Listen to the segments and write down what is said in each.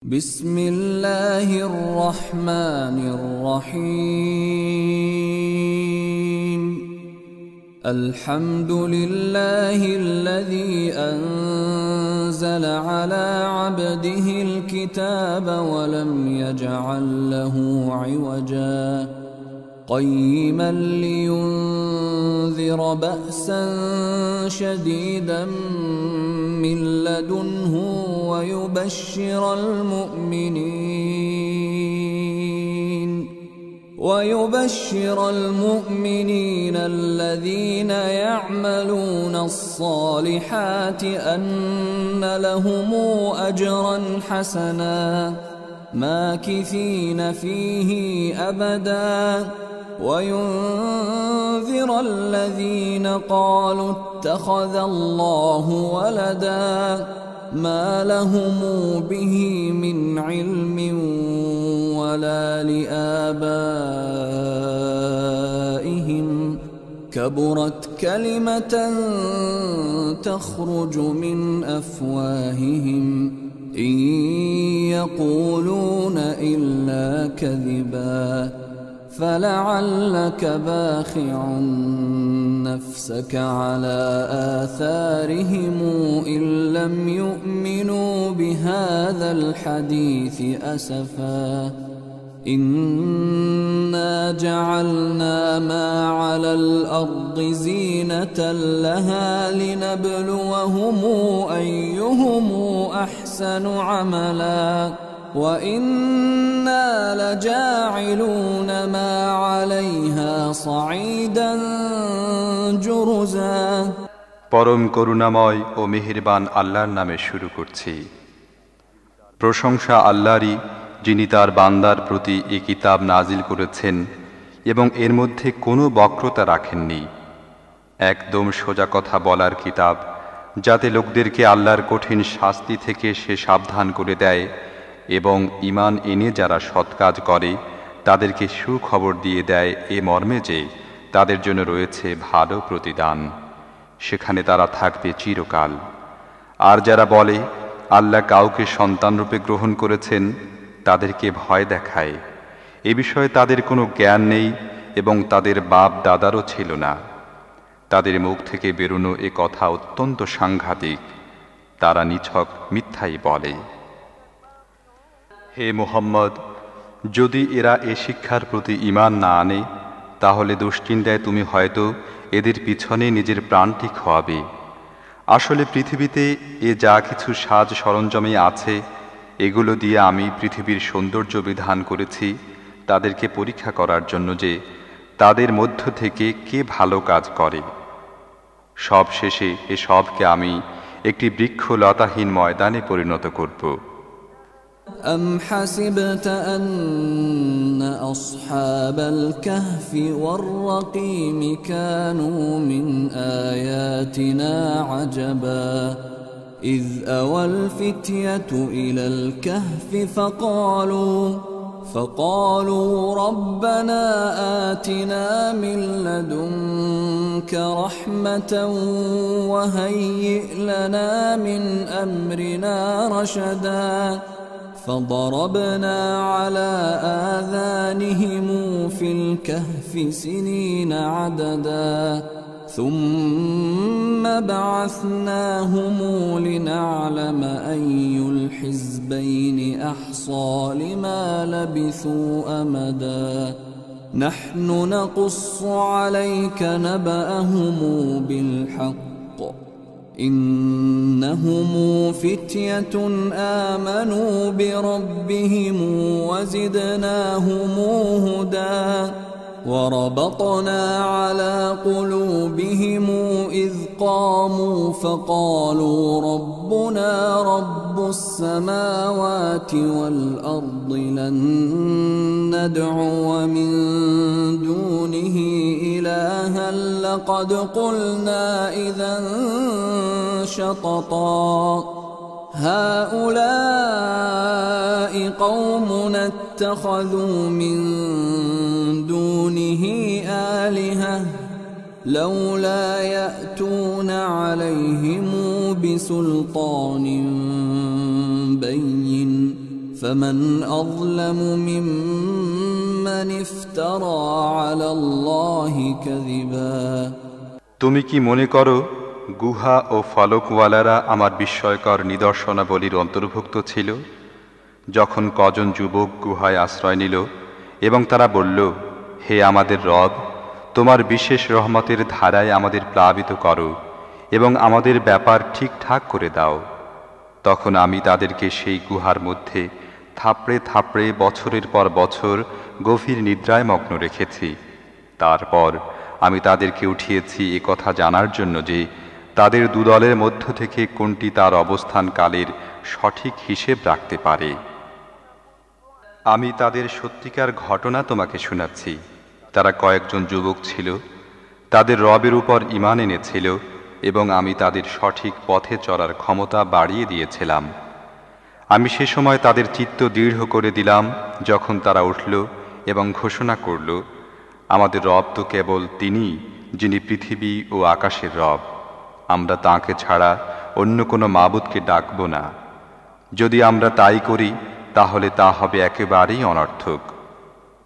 بسم الله الرحمن الرحيم الحمد لله الذي أنزل على عبده الكتاب ولم يجعل له عوجا قيما لينذر بأسا شديدا من لدنه ويبشر المؤمنين الذين يعملون الصالحات أن لهم أجرا حسنا ماكثين فيه أبدا وينذر الذين قالوا اتخذ الله ولدا ما لهم به من علم ولا لآبائهم كبرت كلمة تخرج من أفواههم إن يقولون إلا كذبا فلعلك باخع نفسك على آثارهم إن لم يؤمنوا بهذا الحديث أسفا إنا جعلنا ما على الأرض زينة لها لنبلوهم أيهم أحسن عملا وإنا لجاعلون ما عليها صعيدا جرزا পরম করুণাময় ও মেহেরবান আল্লাহর নামে শুরু করছি। প্রশংসা আল্লাহরই, যিনি তার বান্দার প্রতি এই কিতাব নাজিল করেছেন এবং এর মধ্যে কোনো বক্রতা রাখেননি। একদম সোজা কথা বলার কিতাব, যাতে লোকদেরকে আল্লাহর কঠিন শাস্তি থেকে সে সাবধান করে দেয় এবং ঈমান এনে যারা সৎ কাজ করে তাদেরকে সুখবর দিয়ে দেয় এ মর্মে যে তাদের জন্য রয়েছে ভালো প্রতিদান, সেখানে তারা থাকবে চিরকাল। আর যারা বলে আল্লাহ কাউকে সন্তানরূপে গ্রহণ করেছেন, তাদেরকে ভয় দেখায়। এ বিষয়ে তাদের কোনো জ্ঞান নেই এবং তাদের বাপ দাদারও ছিল না। তাদের মুখ থেকে বেরোনো এ কথা অত্যন্ত সাংঘাতিক। তারা নিছক মিথ্যাই বলে। হে মুহাম্মদ, যদি এরা এ শিক্ষার প্রতি ঈমান না আনে, তাহলে দুশ্চিন্তায় তুমি হয়তো এদের পিছনে নিজের প্রাণটি খোয়াবে। আসলে পৃথিবীতে এ যা কিছু সাজ সরঞ্জামে আছে, এগুলো দিয়ে আমি পৃথিবীর সৌন্দর্য বিধান করেছি তাদেরকে পরীক্ষা করার জন্য যে তাদের মধ্য থেকে কে ভালো কাজ করে। সব শেষে এ সবকে আমি একটি বৃক্ষলতাহীন ময়দানে পরিণত করব। أم حسبت أن أصحاب الكهف والرقيم كانوا من آياتنا عجبا إذ أوى الفتية إلى الكهف فقالوا ربنا آتنا من لدنك رحمة وهيئ لنا من أمرنا رشدا فضربنا على آذانهم في الكهف سنين عددا ثم بعثناهم لنعلم أي الحزبين أحصى لما لبثوا أمدا نحن نقص عليك نبأهم بالحق إنهم فتية آمنوا بربهم وزدناهم هدى وربطنا على قلوبهم إذ قاموا فقالوا ربنا رب السماوات والأرض لن ندعو من دونه إلها لقد قلنا إذا شططا هؤلاء قومنا اتخذوا من دونه آلهة لولا يأتون عليهم بسلطان بين فمن أظلم ممن افترى على الله كذبا তুমি কি মনে করো গুহা ও ফলকওয়ালারা আমার বিস্ময়কর নিদর্শনাবলীর অন্তর্ভুক্ত ছিল? যখন কজন যুবক গুহায় আশ্রয় নিল এবং তারা বলল, হে আমাদের রব, তোমার বিশেষ রহমতের ধারায় আমাদের প্লাবিত করো এবং আমাদের ব্যাপার ঠিকঠাক করে দাও, তখন আমি তাদেরকে সেই গুহার মধ্যে থাপড়ে থাপড়ে বছরের পর বছর গভীর নিদ্রায় মগ্ন রেখেছি। তারপর আমি তাদেরকে উঠিয়েছি এ কথা জানার জন্য যে তাদের দুদলের মধ্য থেকে কোনটি তার অবস্থানকালের সঠিক হিসেব রাখতে পারে। আমি তাদের সত্যিকার ঘটনা তোমাকে শোনাচ্ছি। তারা কয়েকজন যুবক ছিল, তাদের রবের উপর ঈমান এনেছিল এবং আমি তাদের সঠিক পথে চলার ক্ষমতা বাড়িয়ে দিয়েছিলাম। আমি সে সময় তাদের চিত্ত দৃঢ় করে দিলাম যখন তারা উঠল এবং ঘোষণা করল, আমাদের রব তো কেবল তিনিই, যিনি পৃথিবী ও আকাশের রব। আমরা তাঁকে ছাড়া অন্য কোনো মাবুদকে ডাকব না। যদি আমরা তাই করি তাহলে তা হবে একেবারেই অনর্থক।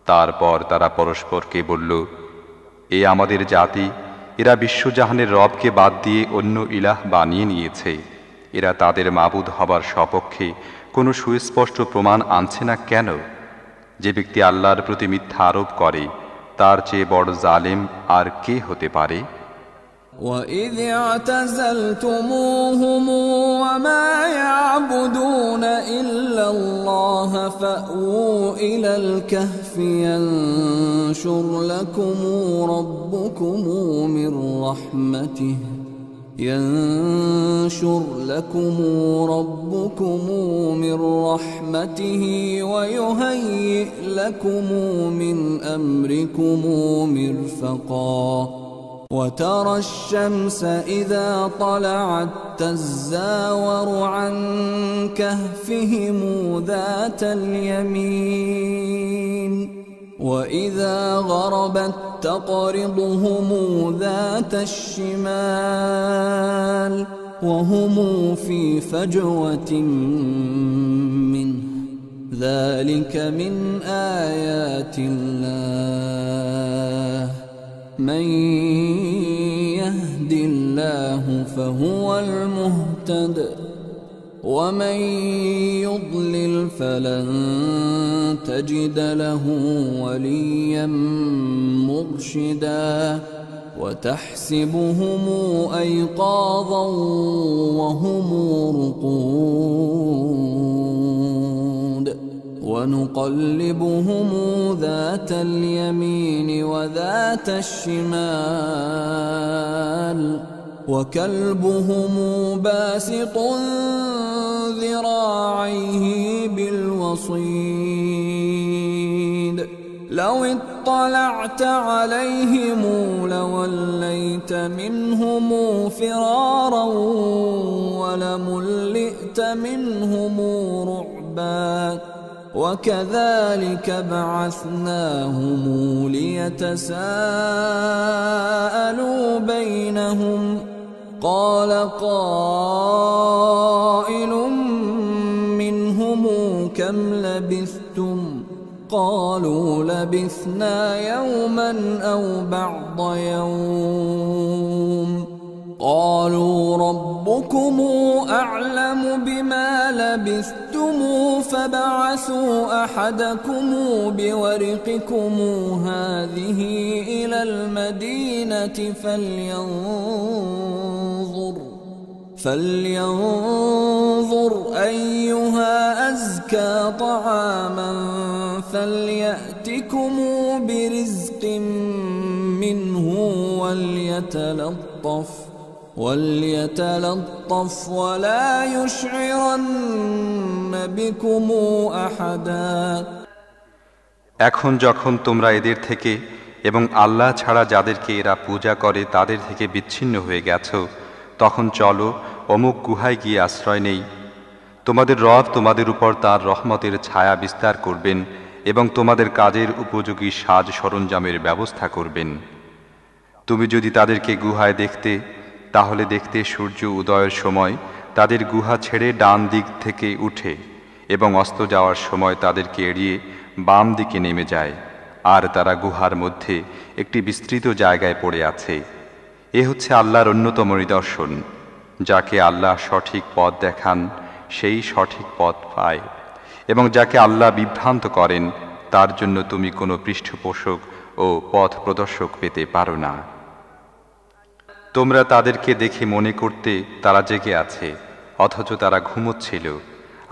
তারপর তারা পরস্পরকে বলল, এ আমাদের জাতি, এরা বিশ্বজাহানের রবকে বাদ দিয়ে অন্য ইলাহ বানিয়ে নিয়েছে। এরা তাদের মাবুদ হবার সপক্ষে কোনো সুস্পষ্ট প্রমাণ আনছে না কেন? যে ব্যক্তি আল্লাহর প্রতি মিথ্যা আরোপ করে তার চেয়ে বড় জালেম আর কে হতে পারে? وَإِذِ اعْتَزَلْتُمُوهُمْ وَمَا يَعْبُدُونَ إِلَّا اللَّهَ فَأْوُوا إِلَى الْكَهْفِ يَنشُرْ لَكُمْ رَبُّكُمْ مِنْ رَحْمَتِهِ وَيُهَيِّئْ لَكُمْ مِنْ أَمْرِكُمْ مِرْفَقًا وَتَرَى الشَّمْسَ إِذَا طَلَعَتْ تَزَاوَرُ عَنْ كَهْفِهِمْ ذَاتَ الْيَمِينِ وَإِذَا غَرَبَتْ تَقْرِضُهُمْ ذَاتَ الشِّمَالِ وَهُمْ فِي فَجْوَةٍ مِّنْهُ ذَلِكَ مِنْ آيَاتِ اللَّهِ مَن يَهْدِ اللَّهُ فَهُوَ الْمُهْتَدِ وَمَن يُضْلِلْ فَلَن تَجِدَ لَهُ وَلِيًّا مُرْشِدًا وَتَحْسَبُهُمْ أَيْقَاظًا وَهُمْ رُقُودٌ وَنُقَلِّبُهُمْ ذَاتَ الْيَمِينِ وَذَاتَ الشِّمَالِ وَكَلْبُهُمْ بَاسِطٌ ذِرَاعَيْهِ بِالْوَصِيدِ لَوِ اطَّلَعْتَ عَلَيْهِمْ لَوَلَّيْتَ مِنْهُمْ فِرَارًا وَلَمُلِئْتَ مِنْهُمْ رُعْبًا وَكَذَلِكَ بَعَثْنَاهُمْ لِيَتَسَاءَلُوا بَيْنَهُمْ قَالَ قَائِلٌ مِّنْهُمْ كَمْ لَبِثْتُمْ قَالُوا لَبِثْنَا يَوْمًا أَوْ بَعْضَ يَوْمٍ قَالُوا رَبُّكُمْ أَعْلَمُ بِمَا لَبِثْتُمْ فَابْعَثُوا أَحَدَكُمْ بِوَرِقِكُمْ هَٰذِهِ إِلَى الْمَدِينَةِ فَلْيَنظُرْ أَيُّهَا أَزْكَىٰ طَعَامًا فَلْيَأْتِكُمْ بِرِزْقٍ مِّنْهُ وَلْيَتَلَطَّفْ وَلَا يُشْعِرَنَّ بِكُمْ أَحَدًا এখন যখন তোমরা এদের থেকে এবং আল্লাহ ছাড়া যাদেরকে এরা পূজা করে তাদের থেকে বিচ্ছিন্ন হয়ে গেছো, তখন চলো অমুক গুহায় গিয়ে আশ্রয় নেই। তোমাদের রব তোমাদের উপর তার রহমতের ছায়া বিস্তার করবেন এবং তোমাদের কাজের উপযোগী সাজ সরঞ্জামের ব্যবস্থা করবেন। তুমি যদি তাদেরকে গুহায় দেখতে, তাহলে দেখতে সূর্য উদয়ের সময় তাদের গুহা ছেড়ে ডান দিক থেকে উঠে এবং অস্ত যাওয়ার সময় তাদেরকে এড়িয়ে বাম দিকে নেমে যায়, আর তারা গুহার মধ্যে একটি বিস্তৃত জায়গায় পড়ে আছে। এ হচ্ছে আল্লাহর অন্যতম নিদর্শন। যাকে আল্লাহ সঠিক পথ দেখান সেই সঠিক পথ পায়, এবং যাকে আল্লাহ বিভ্রান্ত করেন তার জন্য তুমি কোনো পৃষ্ঠপোষক ও পথ প্রদর্শক পেতে পারো না। তোমরা তাদেরকে দেখে মনে করতে তারা জেগে আছে, অথচ তারা ঘুমোচ্ছিল।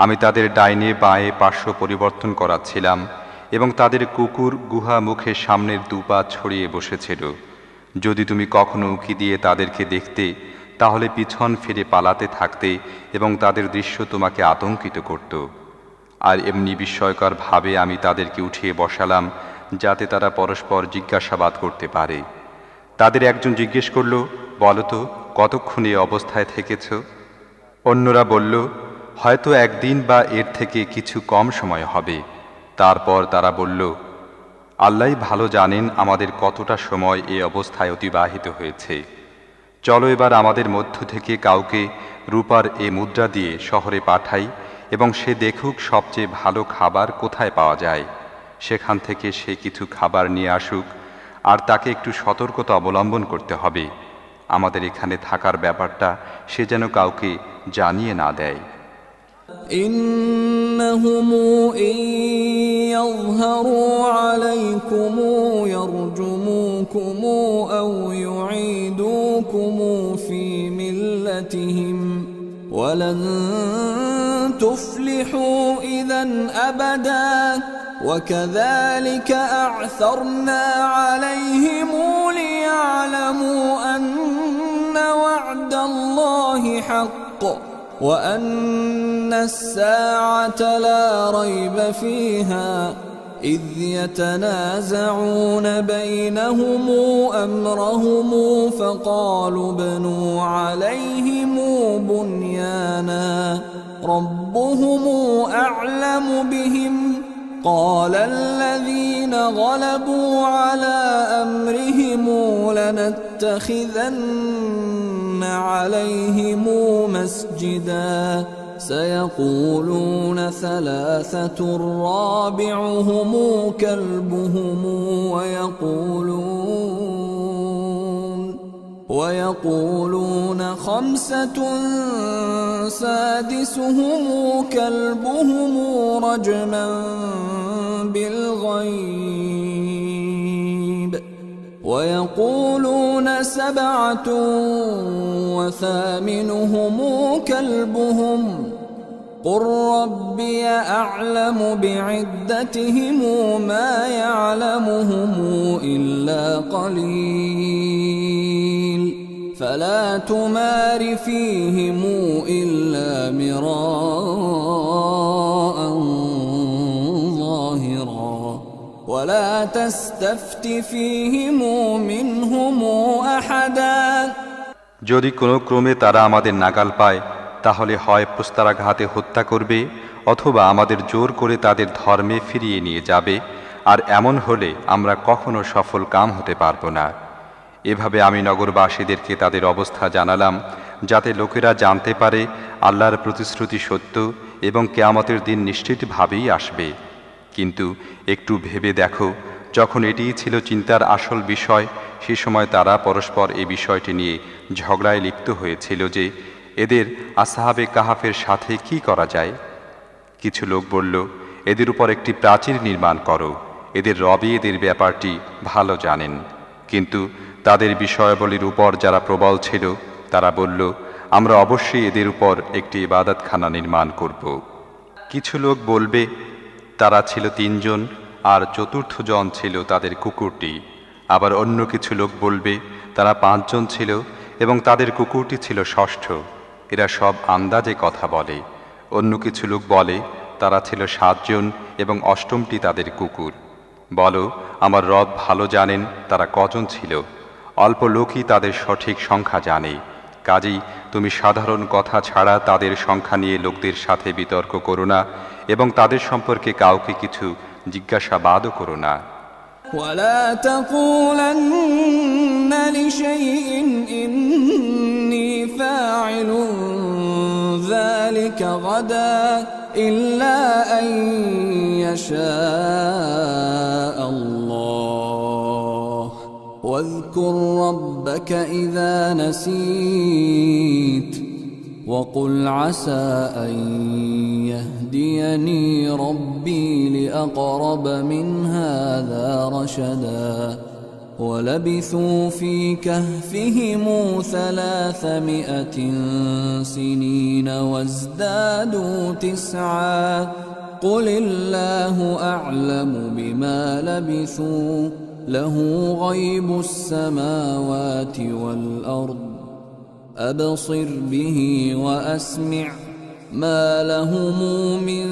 আমি তাদের ডাইনে বাঁয়ে পার্শ্ব পরিবর্তন করাচ্ছিলাম, এবং তাদের কুকুর গুহা মুখের সামনের দুপা ছড়িয়ে বসেছিল। যদি তুমি কখনো উঁকি দিয়ে তাদেরকে দেখতে, তাহলে পিছন ফিরে পালাতে থাকতে, এবং তাদের দৃশ্য তোমাকে আতঙ্কিত করত। আর এমনি বিস্ময়কর ভাবে আমি তাদেরকে উঠিয়ে বসালাম, যাতে তারা পরস্পর জিজ্ঞাসাবাদ করতে পারে। তাদের একজন জিজ্ঞেস করল, বলো তো, কতক্ষণ এই অবস্থায় থেকেছ? অন্যরা বলল, হয়তো একদিন বা এর থেকে কিছু কম সময় হবে। তারপর তারা বলল, আল্লাহই ভালো জানেন আমাদের কতটা সময় এই অবস্থায় অতিবাহিত হয়েছে। চলো এবার আমাদের মধ্য থেকে কাউকে রূপার এ মুদ্রা দিয়ে শহরে পাঠাই, এবং সে দেখুক সবচেয়ে ভালো খাবার কোথায় পাওয়া যায়। সেখান থেকে সে কিছু খাবার নিয়ে আসুক, আর তাকে একটু সতর্কতা অবলম্বন করতে হবে। আমাদের এখানে থাকার ব্যাপারটা সে যেন কাউকে জানিয়ে না দেয়। إنهم إن يظهروا عليكم يرجموكم أو يعيدوكم في ملتهم ولن تفلحوا إذا أبدا وكذلك أعثرنا عليهم ليعلموا أن وعد الله حق وأن الساعة لا ريب فيها إذ يتنازعون بينهم أمرهم فقالوا ابنوا عليهم بنيانا ربهم أعلم بهم قال الذين غلبوا على أمرهم لنتخذن عليهم مسجدا سيقولون ثلاثة رابعهم كلبهم ويقولون خمسة سادسهم كلبهم رجما بالغيب ويقولون سبعة وثامنهم كلبهم قل ربي أعلم بعدتهم ما يعلمهم إلا قليل فلا تمار فيهم إلا مراء ظاهرا ولا تستفت فيهم منهم أحدا যদি কোনো ক্রমে তারা আমাদের নাগাল পায়, তাহলে হয় প্রস্তারাঘাতে হত্যা করবে, অথবা আমাদের জোর করে তাদের ধর্মে ফিরিয়ে নিয়ে যাবে, আর এমন হলে আমরা কখনো সফল কাম হতে পারব না। এভাবে আমি নগরবাসীদেরকে তাদের অবস্থা জানালাম, যাতে লোকেরা জানতে পারে আল্লাহর প্রতিশ্রুতি সত্য এবং কিয়ামতের দিন নিশ্চিতভাবেই আসবে। কিন্তু একটু ভেবে দেখো, যখন এটিই ছিল চিন্তার আসল বিষয়, সে সময় তারা পরস্পর এই বিষয়টি নিয়ে ঝগড়ায় লিপ্ত হয়েছিল যে এদের আসহাবে কাহাফের সাথে কি করা যায়। কিছু লোক বলল, এদের উপর একটি প্রাচীর নির্মাণ করো, এদের রবি এদের ব্যাপারটি ভালো জানেন। কিন্তু তাদের বিষয়াবলীর উপর যারা প্রবল ছিল, তারা বলল, আমরা অবশ্যই এদের উপর একটি ইবাদতখানা নির্মাণ করব। কিছু লোক বলবে, তারা ছিল 3 জন, আর চতুর্থ জন ছিল তাদের কুকুরটি। আবার অন্য কিছু লোক বলবে, তারা 5 জন ছিল এবং তাদের কুকুরটি ছিল ষষ্ঠ। এরা সব আন্দাজে কথা বলে। অন্য কিছু লোক বলে, তারা ছিল 7 জন এবং অষ্টমটি তাদের কুকুর। বলো, আমার রব ভালো জানেন তারা কজন ছিল। অল্প লোকই তাদের সঠিক সংখ্যা জানে। কাজেই তুমি সাধারণ কথা ছাড়া তাদের সংখ্যা নিয়ে লোকদের সাথে বিতর্ক করো না, এবং তাদের সম্পর্কে কাউকে কিছু জিজ্ঞাসাবাদও করো না। ولا تقولن لشيء إني فاعل ذلك غدا إلا أن يشاء الله واذكر ربك إذا نسيت وقل عسى أن يهديني ربي لأقرب من هذا رشدا ولبثوا في كهفهم 300 سنين وازدادوا 9 قل الله أعلم بما لبثوا له غيب السماوات والأرض أبصر به وأسمع ما لهم من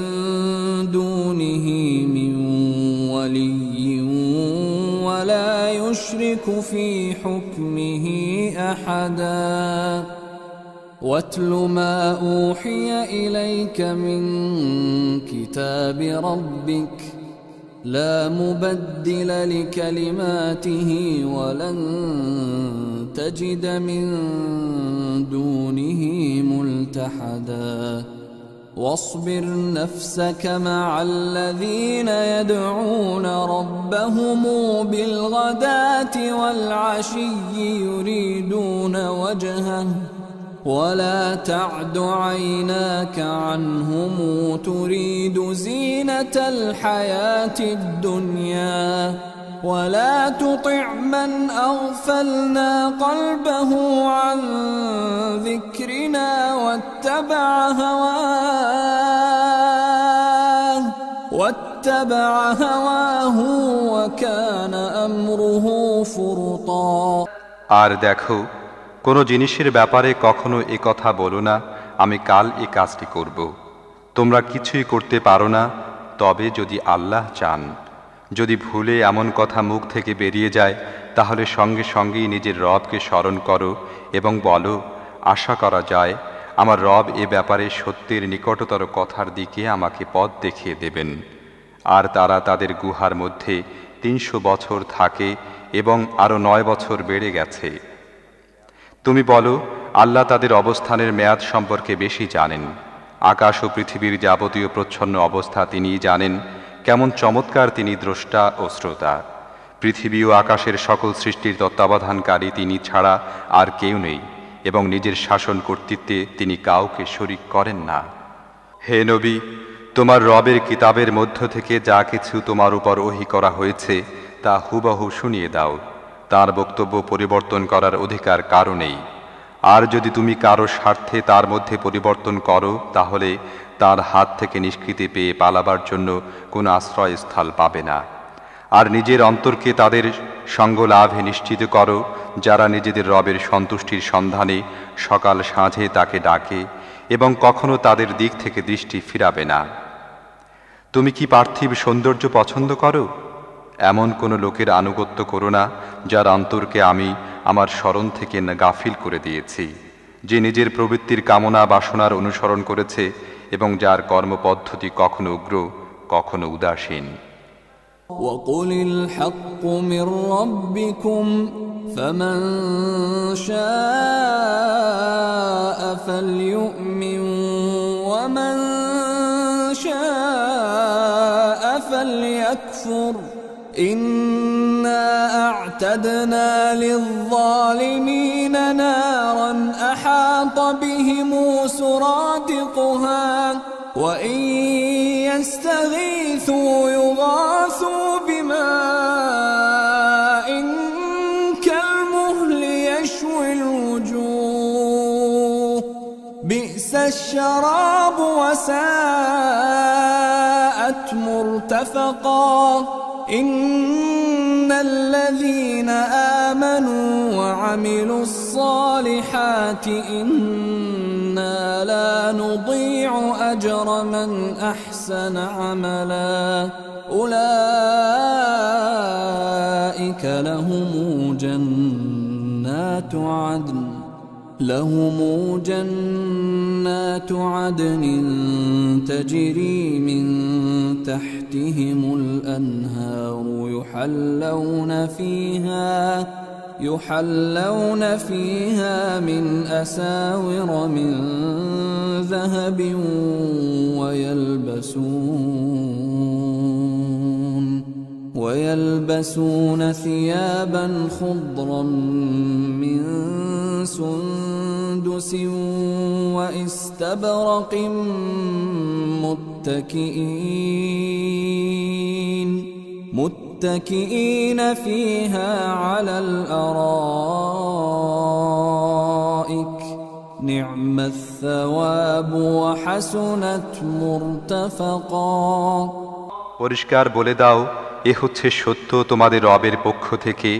دونه من ولي ولا يشرك في حكمه أحدا واتل ما أوحي إليك من كتاب ربك لا مبدل لكلماته ولن تجد من دونه ملتحدا واصبر نفسك مع الذين يدعون ربهم بالغداة والعشي يريدون وجهه ولا تعد عيناك عنهم تريد زينة الحياة الدنيا ولا تطع من أغفلنا قلبه عن ذكرنا واتبع هواه وكان أمره فرطا আর দেখো, কোনো জিনিসের ব্যাপারে কখনো এ কথা বলো না, আমি কাল এ কাজটি করব। তোমরা কিছুই করতে পারো না, তবে যদি আল্লাহ চান। যদি ভুলে এমন কথা মুখ থেকে বেরিয়ে যায়, তাহলে সঙ্গে সঙ্গেই নিজের রবকে স্মরণ করো এবং বলো, আশা করা যায় আমার রব এ ব্যাপারে সত্যের নিকটতর কথার দিকে আমাকে পথ দেখিয়ে দেবেন। আর তারা তাদের গুহার মধ্যে 300 বছর থাকে এবং আরও 9 বছর বেড়ে গেছে। তুমি বলো, আল্লাহ তাদের অবস্থানের মেয়াদ সম্পর্কে বেশি জানেন। আকাশ ও পৃথিবীর যাবতীয় প্রচ্ছন্ন অবস্থা তিনিই জানেন। কেমন চমৎকার তিনি দ্রষ্টা ও শ্রোতা। পৃথিবী ও আকাশের সকল সৃষ্টির তত্ত্বাবধানকারী তিনি ছাড়া আর কেউ নেই এবং নিজের শাসন কর্তৃত্বে তিনি কাউকে শরিক করেন না। হে নবী, তোমার রবের কিতাবের মধ্য থেকে যা কিছু তোমার উপর ওহী করা হয়েছে তা হুবহু শুনিয়ে দাও। তার বক্তব্য পরিবর্তন করার অধিকার কারো নেই। আর যদি তুমি কারো স্বার্থে তার মধ্যে পরিবর্তন করো, তাহলে তার হাত থেকে নিষ্কৃতি পেয়ে পালাবার জন্য কোনো আশ্রয়স্থল পাবে না। আর নিজের অন্তরকে তাদের সঙ্গ লাভে নিশ্চিত করো, যারা নিজেদের রবের সন্তুষ্টির সন্ধানে সকাল সাঁঝে তাকে ডাকে এবং কখনো তাদের দিক থেকে দৃষ্টি ফিরাবে না। তুমি কি পার্থিব সৌন্দর্য পছন্দ করো? এমন কোনো লোকের আনুগত্য করো না, যার অন্তরকে আমি আমার স্মরণ থেকে গাফিল করে দিয়েছি, যে নিজের প্রবৃত্তির কামনা বাসনার অনুসরণ করেছে এবং যার কর্মপদ্ধতি কখনো উগ্র কখনো উদাসীন। وَقُلِ الْحَقُّ مِنْ رَبِّكُمْ فَمَنْ شَاءَ فَلْيُؤْمِنْ وَمَنْ شَاءَ فَلْيَكْفُرْ إِنَّا أَعْتَدْنَا لِلظَّالِمِينَ نَارًا أَحَاطَ بِهِمْ سُرَادِقُهَا وَإِنْ يَسْتَغِيثُوا يُغَاثُوا بِمَاءٍ كَالْمُهْلِ يَشْوِي الْوُجُوهَ بِئْسَ الشَّرَابُ وَسَاءَتْ مُرْتَفَقًا إِنَّ الَّذِينَ آمَنُوا وَعَمِلُوا الصَّالِحَاتِ إِنَّا لَا نُضِيعُ أَجْرَ مَنْ أَحْسَنَ عَمَلًا أُولَئِكَ لهم جنات عدن تجري من يحلون فيها من أساور من ذهب ويلبسون ثيابا خضرا من سندس واستبرق متكئين فيها على الأرائك نعم الثواب وحسنت مرتفقا। পরিষ্কার বলে দাও, এ হচ্ছে সত্য তোমাদের রবের পক্ষ থেকে।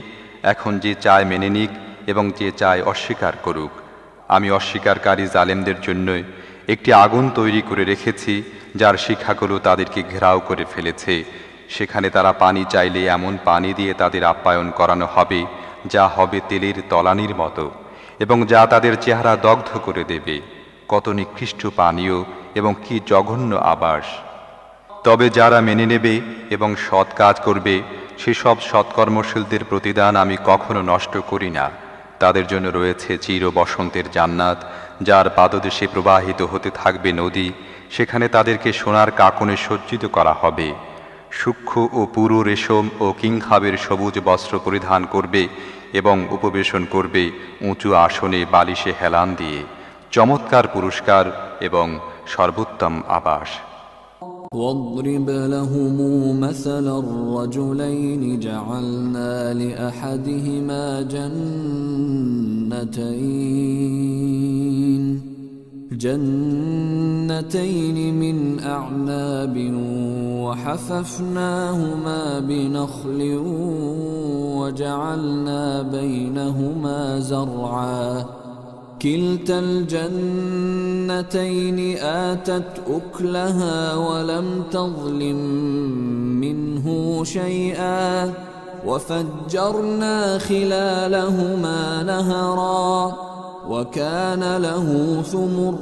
এখন যে চায় মেনে নিক এবং যে চায় অস্বীকার করুক। আমি অস্বীকারী জালেমদের জন্য একটি আগুন তৈরি করে রেখেছি, যার শিখাগুলো তাদেরকে ঘেরাও করে ফেলেছে। সেখানে তারা পানি চাইলে এমন পানি দিয়ে তাদের আপ্যায়ন করানো হবে, যা হবে তেলের তলানির মতো, এবং যা তাদের চেহারা দগ্ধ করে দেবে। কত নিকৃষ্ট পানীয় এবং কি জঘন্য আবাস! তবে যারা মেনে নেবে এবং সৎ কাজ করবে, সেসব সৎকর্মশীলদের প্রতিদান আমি কখনো নষ্ট করি না। তাদের জন্য রয়েছে চির বসন্তের জান্নাত, যার পাদদেশে প্রবাহিত হতে থাকবে নদী। সেখানে তাদেরকে সোনার কাকনে সজ্জিত করা হবে। সূক্ষ্ম ও পুরু রেশম ও কিংখাবের সবুজ বস্ত্র পরিধান করবে এবং উপবেশন করবে উঁচু আসনে বালিশে হেলান দিয়ে। চমৎকার পুরস্কার এবং সর্বোত্তম আবাস। واضرب لهم مثل الرجلين جعلنا لأحدهما جنتين من أعناب وحففناهما بنخل وجعلنا بينهما زرعا كلتا الجنتين آتت أكلها ولم تظلم منه شيئا وفجرنا خلالهما نهرا وكان له ثمر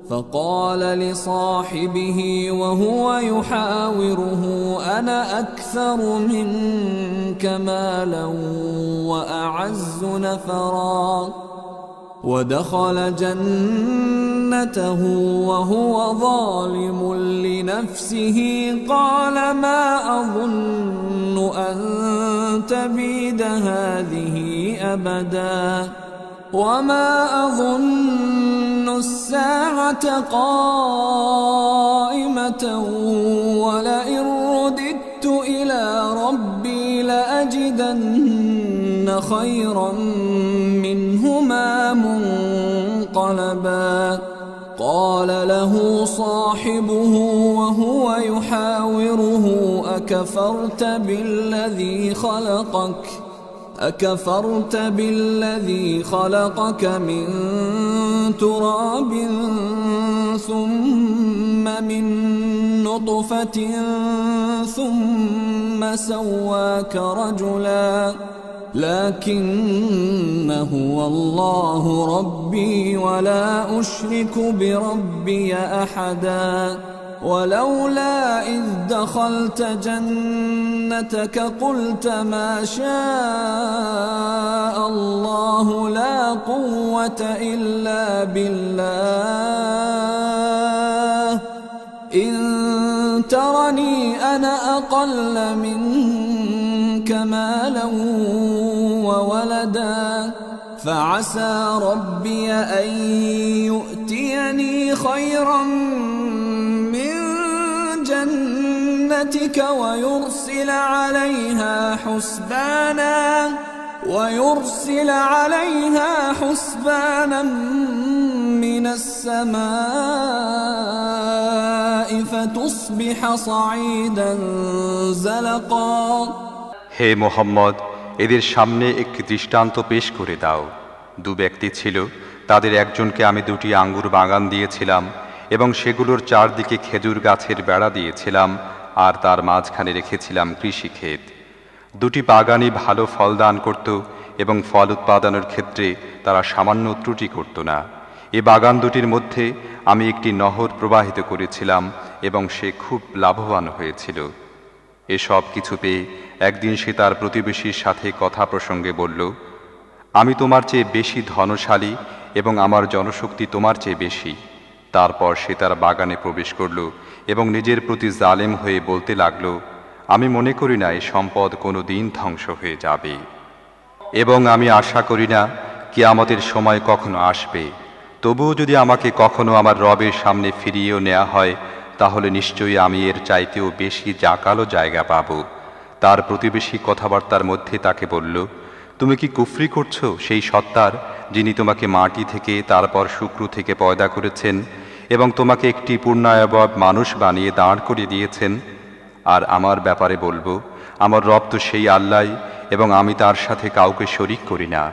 فقال لصاحبه وهو يحاوره أنا أكثر منك مالا وأعز نفرا ودخل جنته وهو ظالم لنفسه قال ما أظن أن تبيد هذه أبدا وما أظن الساعة قائمة ولئن رددت إلى ربي لأجدن خيرا منهما منقلبا قال له صاحبه وهو يحاوره أكفرت بالذي خلقك من تراب ثم من نطفة ثم سواك رجلا لكن هو الله ربي ولا أشرك بربي أحدا ولولا إذ دخلت جنتك قلت ما شاء الله لا قوة إلا بالله إن ترني أنا أقل منك مالا وولدا فعسى ربي أن يؤتيني خيرا من جنتك ويرسل عليها حسبانا من السماء فتصبح صعيدا زلقا হে মুহাম্মদ, এদের সামনে একটি দৃষ্টান্ত পেশ করে দাও। দু ব্যক্তি ছিল, তাদের একজনকে আমি দুটি আঙ্গুর বাগান দিয়েছিলাম এবং সেগুলোর চারদিকে খেজুর গাছের বেড়া দিয়েছিলাম, আর তার মাঝখানে রেখেছিলাম কৃষিক্ষেত। দুটি বাগানই ভালো ফল দান করত এবং ফল উৎপাদনের ক্ষেত্রে তারা সামান্য ত্রুটি করত না। এ বাগান দুটির মধ্যে আমি একটি নহর প্রবাহিত করেছিলাম এবং সে খুব লাভবান হয়েছিল। এসব কিছু পেয়ে একদিন সে তার প্রতিবেশীর সাথে কথা প্রসঙ্গে বলল, আমি তোমার চেয়ে বেশি ধনশালী এবং আমার জনশক্তি তোমার চেয়ে বেশি। তারপর সে তার বাগানে প্রবেশ করল এবং নিজের প্রতি জালেম হয়ে বলতে লাগল, আমি মনে করি না এই সম্পদ কোনো দিন ধ্বংস হয়ে যাবে, এবং আমি আশা করি না কিয়ামতের সময় কখনো আসবে। তবুও যদি আমাকে কখনো আমার রবের সামনে ফিরিয়েও নেওয়া হয়, তাহলে নিশ্চয়ই আমি এর চাইতেও বেশি জাকালো জায়গা পাব। তার প্রতিবেশী কথাবার্তার মধ্যে তাকে বলল, তুমি কি কুফরি করছো সেই সত্তার, যিনি তোমাকে মাটি থেকে তারপর শুক্র থেকে পয়দা করেছেন এবং তোমাকে একটি পূর্ণায়ব মানুষ বানিয়ে দাঁড় করিয়ে দিয়েছেন? আর আমার ব্যাপারে বলবো, আমার রব তো সেই আল্লাহ, এবং আমি তার সাথে কাউকে শরিক করি না।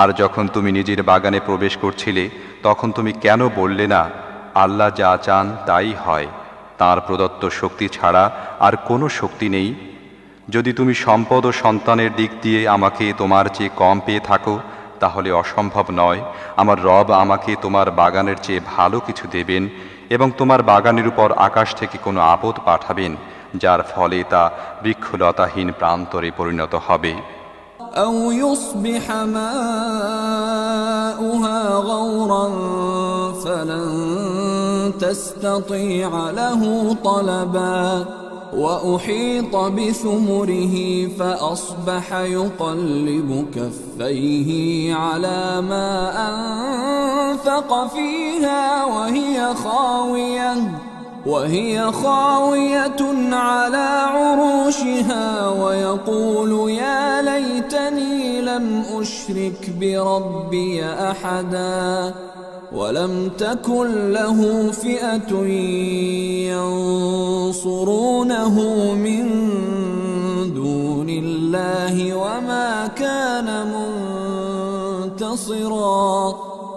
আর যখন তুমি নিজের বাগানে প্রবেশ করছিলে, তখন তুমি কেন বললে না, আল্লাহ যা চান তাই হয়, তাঁর প্রদত্ত শক্তি ছাড়া আর কোনো শক্তি নেই? যদি তুমি সম্পদ ও সন্তানের দিক দিয়ে আমাকে তোমার চেয়ে কম পেয়ে থাকো, তাহলে অসম্ভব নয় আমার রব আমাকে তোমার বাগানের চেয়ে ভালো কিছু দেবেন এবং তোমার বাগানের উপর আকাশ থেকে কোনো আপদ পাঠাবেন, যার ফলে তা বৃক্ষলতাহীন প্রান্তরে পরিণত হবে। أو يصبح ماؤها غورا فلن تستطيع له طلبا وأحيط بثمره فأصبح يقلب كفيه على ما أنفق فيها وهي خاوية على عروشها ويقول يا ليتني لم أشرك بربي أحدا ولم تكن له فئة ينصرونه من دون الله وما كان منتصرا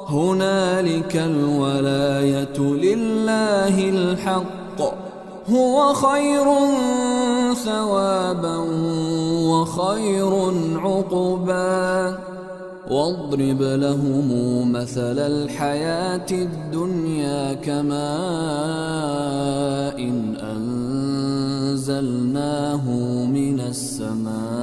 هنالك الولاية لله الحق هو خير ثوابا وخير عقبا واضرب لهم مثل الحياة الدنيا كماء أنزلناه من السماء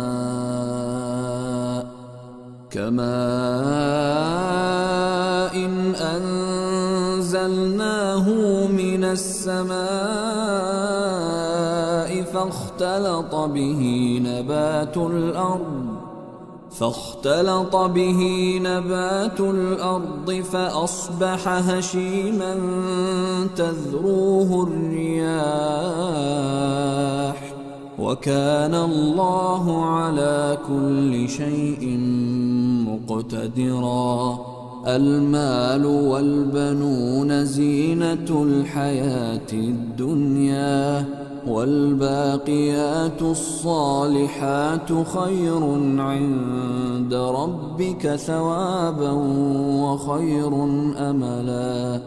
فاختلط به نبات الأرض فأصبح هشيما تذروه الرياح وكان الله على كل شيء مقتدرا المال والبنون زينة الحياة الدنيا والباقيات الصالحات خير عند ربك ثوابا وخير أملا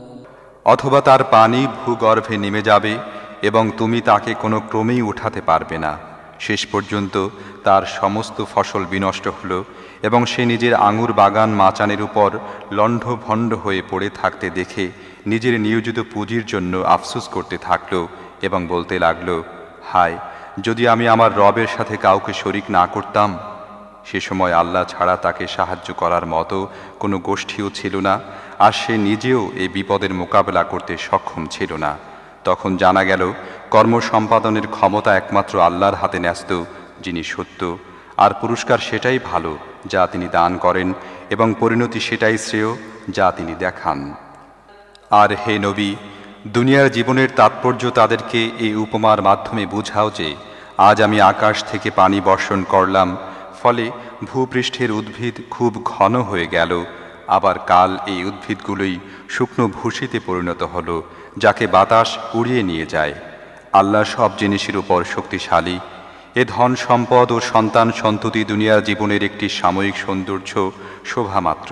অথবা তার পানি ভূগর্ভে নেমে যাবে এবং তুমি তাকে কোনো ক্রমেই উঠাতে পারবে না। শেষ পর্যন্ত তার সমস্ত ফসল বিনষ্ট হলো এবং সে নিজের আঙুর বাগান মাচানের উপর লণ্ডভণ্ড হয়ে পড়ে থাকতে দেখে নিজের নিয়োজিত পুঁজির জন্য আফসোস করতে থাকলো এবং বলতে লাগলো, হায়, যদি আমি আমার রবের সাথে কাউকে শরিক না করতাম। সে সময় আল্লাহ ছাড়া তাকে সাহায্য করার মতো কোনো গোষ্ঠীও ছিল না, আর সে নিজেও এই বিপদের মোকাবেলা করতে সক্ষম ছিল না। তখন জানা গেল কর্ম সম্পাদনের ক্ষমতা একমাত্র আল্লাহর হাতে ন্যস্ত, যিনি সত্য, আর পুরস্কার সেটাই ভালো যা তিনি দান করেন এবং পরিণতি সেটাই শ্রেয় যা তিনি দেখান। আর হে নবী, দুনিয়ার জীবনের তাৎপর্য তাদেরকে এই উপমার মাধ্যমে বুঝাও যে আজ আমি আকাশ থেকে পানি বর্ষণ করলাম, ফলে ভূপৃষ্ঠের উদ্ভিদ খুব ঘন হয়ে গেল। আবার কাল এই উদ্ভিদগুলোই শুকনো ভূষিতে পরিণত হলো, যাকে বাতাস উড়িয়ে নিয়ে যায়। আল্লাহ সব জিনিসের উপর শক্তিশালী। এ ধন সম্পদ ও সন্তান সন্ততি দুনিয়ার জীবনের একটি সাময়িক সৌন্দর্য, শোভা মাত্র।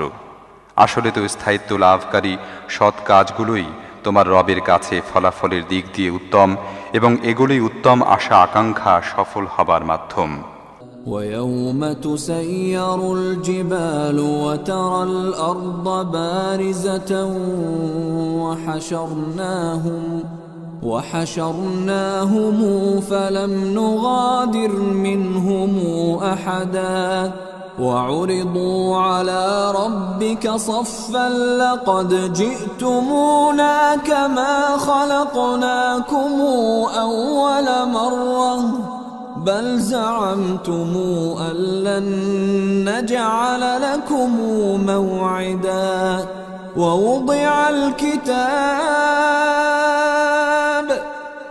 আসলে তো স্থায়িত্ব লাভকারী সৎ কাজগুলোই তোমার রবের কাছে ফলাফলের দিক দিয়ে উত্তম, এবং এগুলোই উত্তম আশা আকাঙ্ক্ষা সফল হবার মাধ্যম। ويوم تسير الجبال وترى الأرض بارزة وحشرناهم فلم نغادر منهم أحدا وعرضوا على ربك صفا لقد جئتمونا كما خلقناكم أول مرة بل زعمتم أن لن نجعل لكم موعدا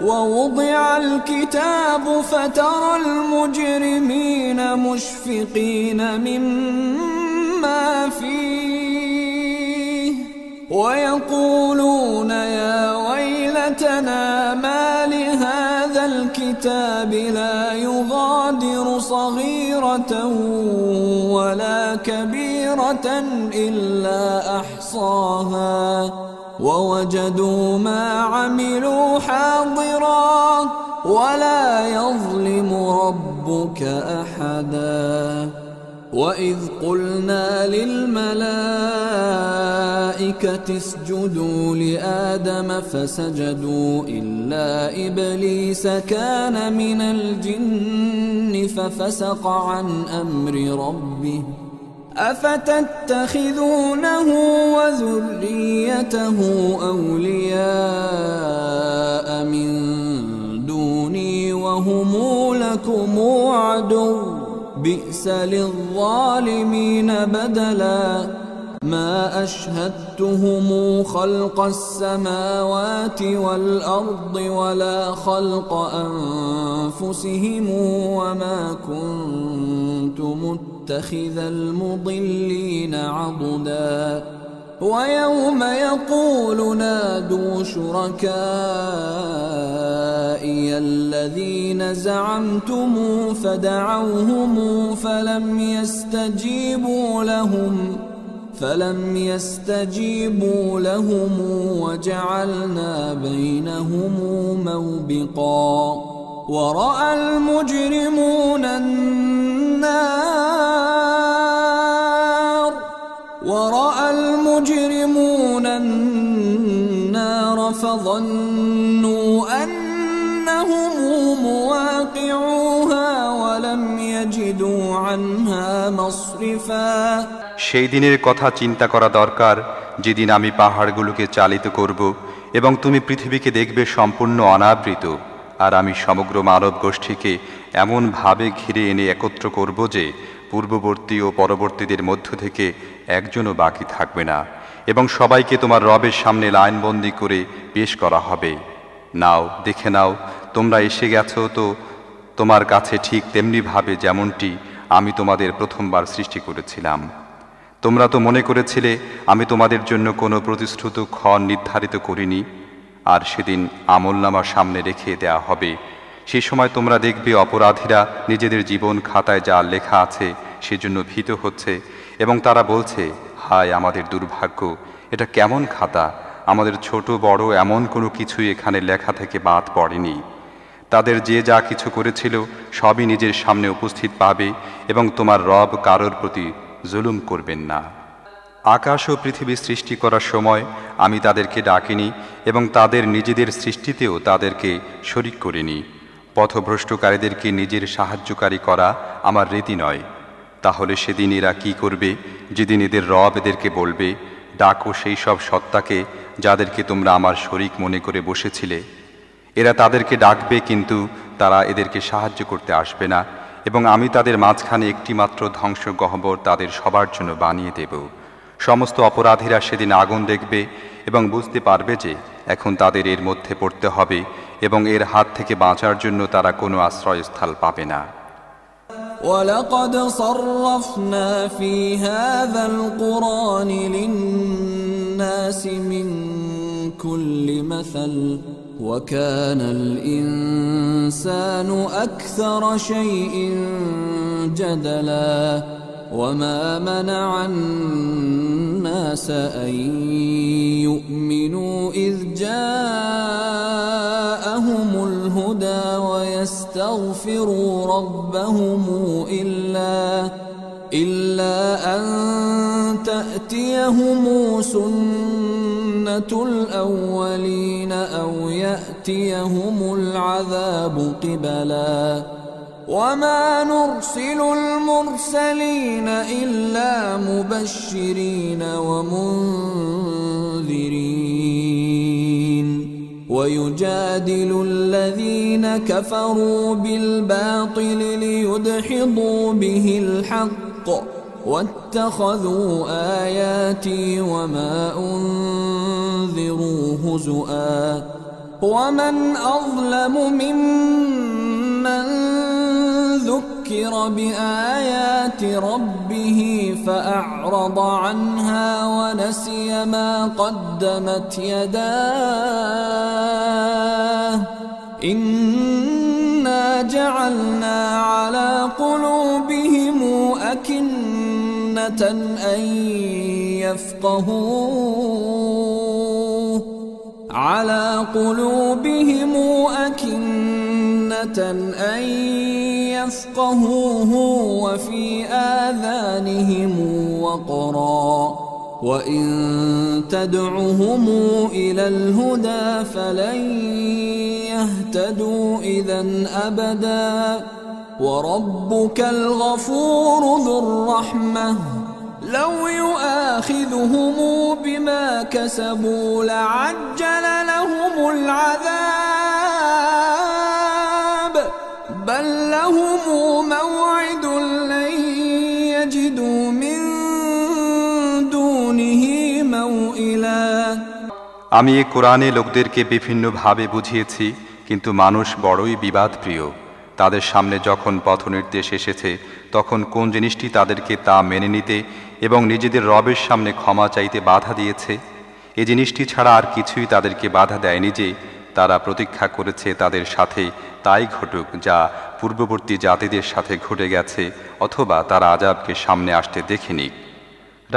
ووضع الكتاب فترى المجرمين مشفقين مما فيه ويقولون يا ويلتنا ما لهذا الكتاب لا يغادر صغيرة ولا كبيرة إلا أحصاها ووجدوا ما عملوا حاضرا ولا يظلم ربك أحدا وإذ قلنا للملائكة اسجدوا لآدم فسجدوا إلا إبليس كان من الجن ففسق عن أمر ربه أفتتخذونه وذريته أولياء من دوني وهم لكم عدو بئس للظالمين بدلا ما أشهدتهم خلق السماوات والأرض ولا خلق أنفسهم وما كنت متخذ المضلين عضدا ويوم يقول نادوا شركائي الذين زعمتم فدعوهم فلم يستجيبوا لهم وجعلنا بينهم موبقا ورأى المجرمون النار فظنوا أنهم مواقعوها ولم يجدوا عنها مصرفا সেই দিনের কথা চিন্তা করা দরকার যেদিন আমি পাহাড়গুলোকে চালিত করব এবং তুমি পৃথিবীকে দেখবে সম্পূর্ণ অনাবৃত আর আমি সমগ্র মানব গোষ্ঠীকে এমনভাবে ঘিরে এনে একত্র করব যে পূর্ববর্তী ও পরবর্তীদের মধ্য থেকে একজনও বাকি থাকবে না এবং সবাইকে তোমার রবের সামনে লাইনবন্দি করে পেশ করা হবে। নাও দেখে নাও তোমরা এসে গেছো তো তোমার কাছে ঠিক তেমনিভাবে যেমনটি আমি তোমাদের প্রথমবার সৃষ্টি করেছিলাম। তোমরা তো মনে করেছিলে আমি তোমাদের জন্য কোনো প্রতিশ্রুত ক্ষণ নির্ধারিত করিনি, আর সেদিন আমলনামা সামনে রেখে দেয়া হবে। সেই সময় তোমরা দেখবে অপরাধীরা নিজেদের জীবন খাতায় যা লেখা আছে সেজন্য ভীত হচ্ছে এবং তারা বলছে, হায় আমাদের দুর্ভাগ্য, এটা কেমন খাতা, আমাদের ছোট বড় এমন কোনো কিছুই এখানে লেখা থেকে বাদ পড়েনি। তাদের যে যা কিছু করেছিল সবই নিজের সামনে উপস্থিত পাবে এবং তোমার রব কারোর প্রতি জুলুম করবেন না। আকাশ ও পৃথিবী সৃষ্টি করার সময় আমি তাদেরকে ডাকিনি এবং তাদের নিজেদের সৃষ্টিতেও তাদেরকে শরিক করিনি। পথভ্রষ্টকারীদেরকে নিজের সাহায্যকারী করা আমার রীতি নয়। তাহলে সেদিন এরা কি করবে, যেদিন এদের রব এদেরকে বলবে, ডাকো সেই সব সত্তাকে যাদেরকে তোমরা আমার শরিক মনে করে বসেছিলে। এরা তাদেরকে ডাকবে, কিন্তু তারা এদেরকে সাহায্য করতে আসবে না এবং আমি তাদের মাঝখানে একটিমাত্র ধ্বংস গহ্বর তাদের সবার জন্য বানিয়ে দেব। সমস্ত অপরাধীরা সেদিন আগুন দেখবে এবং বুঝতে পারবে যে এখন তাদের এর মধ্যে পড়তে হবে এবং এর হাত থেকে বাঁচার জন্য তারা কোনো আশ্রয়স্থল পাবে না। وَلَقَدْ صَرَّفْنَا فِي هَذَا الْقُرْآنِ لِلنَّاسِ مِنْ كُلِّ مَثَلٍ وَكَانَ الْإِنسَانُ أَكْثَرَ شَيْءٍ جَدَلًا وَمَا مَنَعَ النَّاسَ أَن يُؤْمِنُوا إِذْ جَاءَهُمُ الْهُدَى وَيَسْتَغْفِرُوا رَبَّهُمْ إِلَّا أَن تَأْتِيَهُمْ سُنَّةُ الْأَوَّلِينَ أَوْ يَأْتِيَهُمُ الْعَذَابُ قِبَلًا وما نرسل المرسلين إلا مبشرين ومنذرين ويجادل الذين كفروا بالباطل ليدحضوا به الحق واتخذوا آياتي وما أنذروا هزؤا ومن أظلم ممن ذكر بآيات ربه فأعرض عنها ونسي ما قدمت يداه إنا جعلنا على قلوبهم أكنة أن يفقهوه وفي آذانهم وقرا وإن تدعهم إلى الهدى فلن يهتدوا إذا أبدا وربك الغفور ذو الرحمة لو يؤاخذهم بما كسبوا لعجل لهم العذاب بل لهم موعد لن يجدوا من دونه موئلا। আমি এই কোরআনে লোকদেরকে বিভিন্নভাবে বুঝিয়েছি, কিন্তু মানুষ বড়ই বিবাদপ্রিয়। তাদের সামনে যখন পথনির্দেশ এসেছে তখন কোন জিনিসটি তাদেরকে তা মেনে নিতে এবং নিজেদের রবের সামনে ক্ষমা চাইতে বাধা দিয়েছে? এই জিনিসটি ছাড়া আর কিছুই তাদেরকে বাধা দেয়নি যে তারা প্রতীক্ষা করেছে তাদের সাথে তাই ঘটুক যা পূর্ববর্তী জাতিদের সাথে ঘটে গেছে, অথবা তারা আযাবকে সামনে আসতে দেখেনি।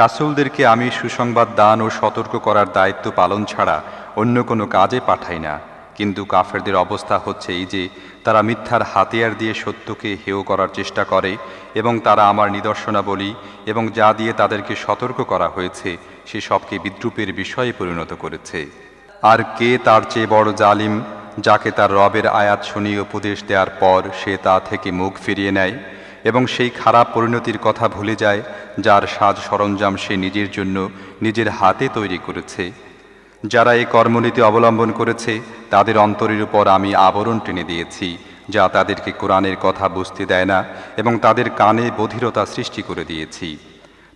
রাসূলদেরকে আমি সুসংবাদ দান ও সতর্ক করার দায়িত্ব পালন ছাড়া অন্য কোনো কাজে পাঠাই না, কিন্তু কাফেরদের অবস্থা হচ্ছে এই যে তারা মিথ্যার হাতিয়ার দিয়ে সত্যকে হেয় করার চেষ্টা করে এবং তারা আমার নিদর্শনাবলী এবং যা দিয়ে তাদেরকে সতর্ক করা হয়েছে সে সবকে বিদ্রূপের বিষয়ে পরিণত করেছে। আর কে তার চেয়ে বড় জালিম, যাকে তার রবের আয়াত শুনিয়ে উপদেশ দেওয়ার পর সে তা থেকে মুখ ফিরিয়ে নেয় এবং সেই খারাপ পরিণতির কথা ভুলে যায় যার সাজ সরঞ্জাম সে নিজের জন্য নিজের হাতে তৈরি করেছে। যারা এই কর্মনীতি অবলম্বন করেছে তাদের অন্তরের উপর আমি আবরণ টেনে দিয়েছি যা তাদেরকে কোরআনের কথা বুঝতে দেয় না এবং তাদের কানে বধিরতা সৃষ্টি করে দিয়েছি।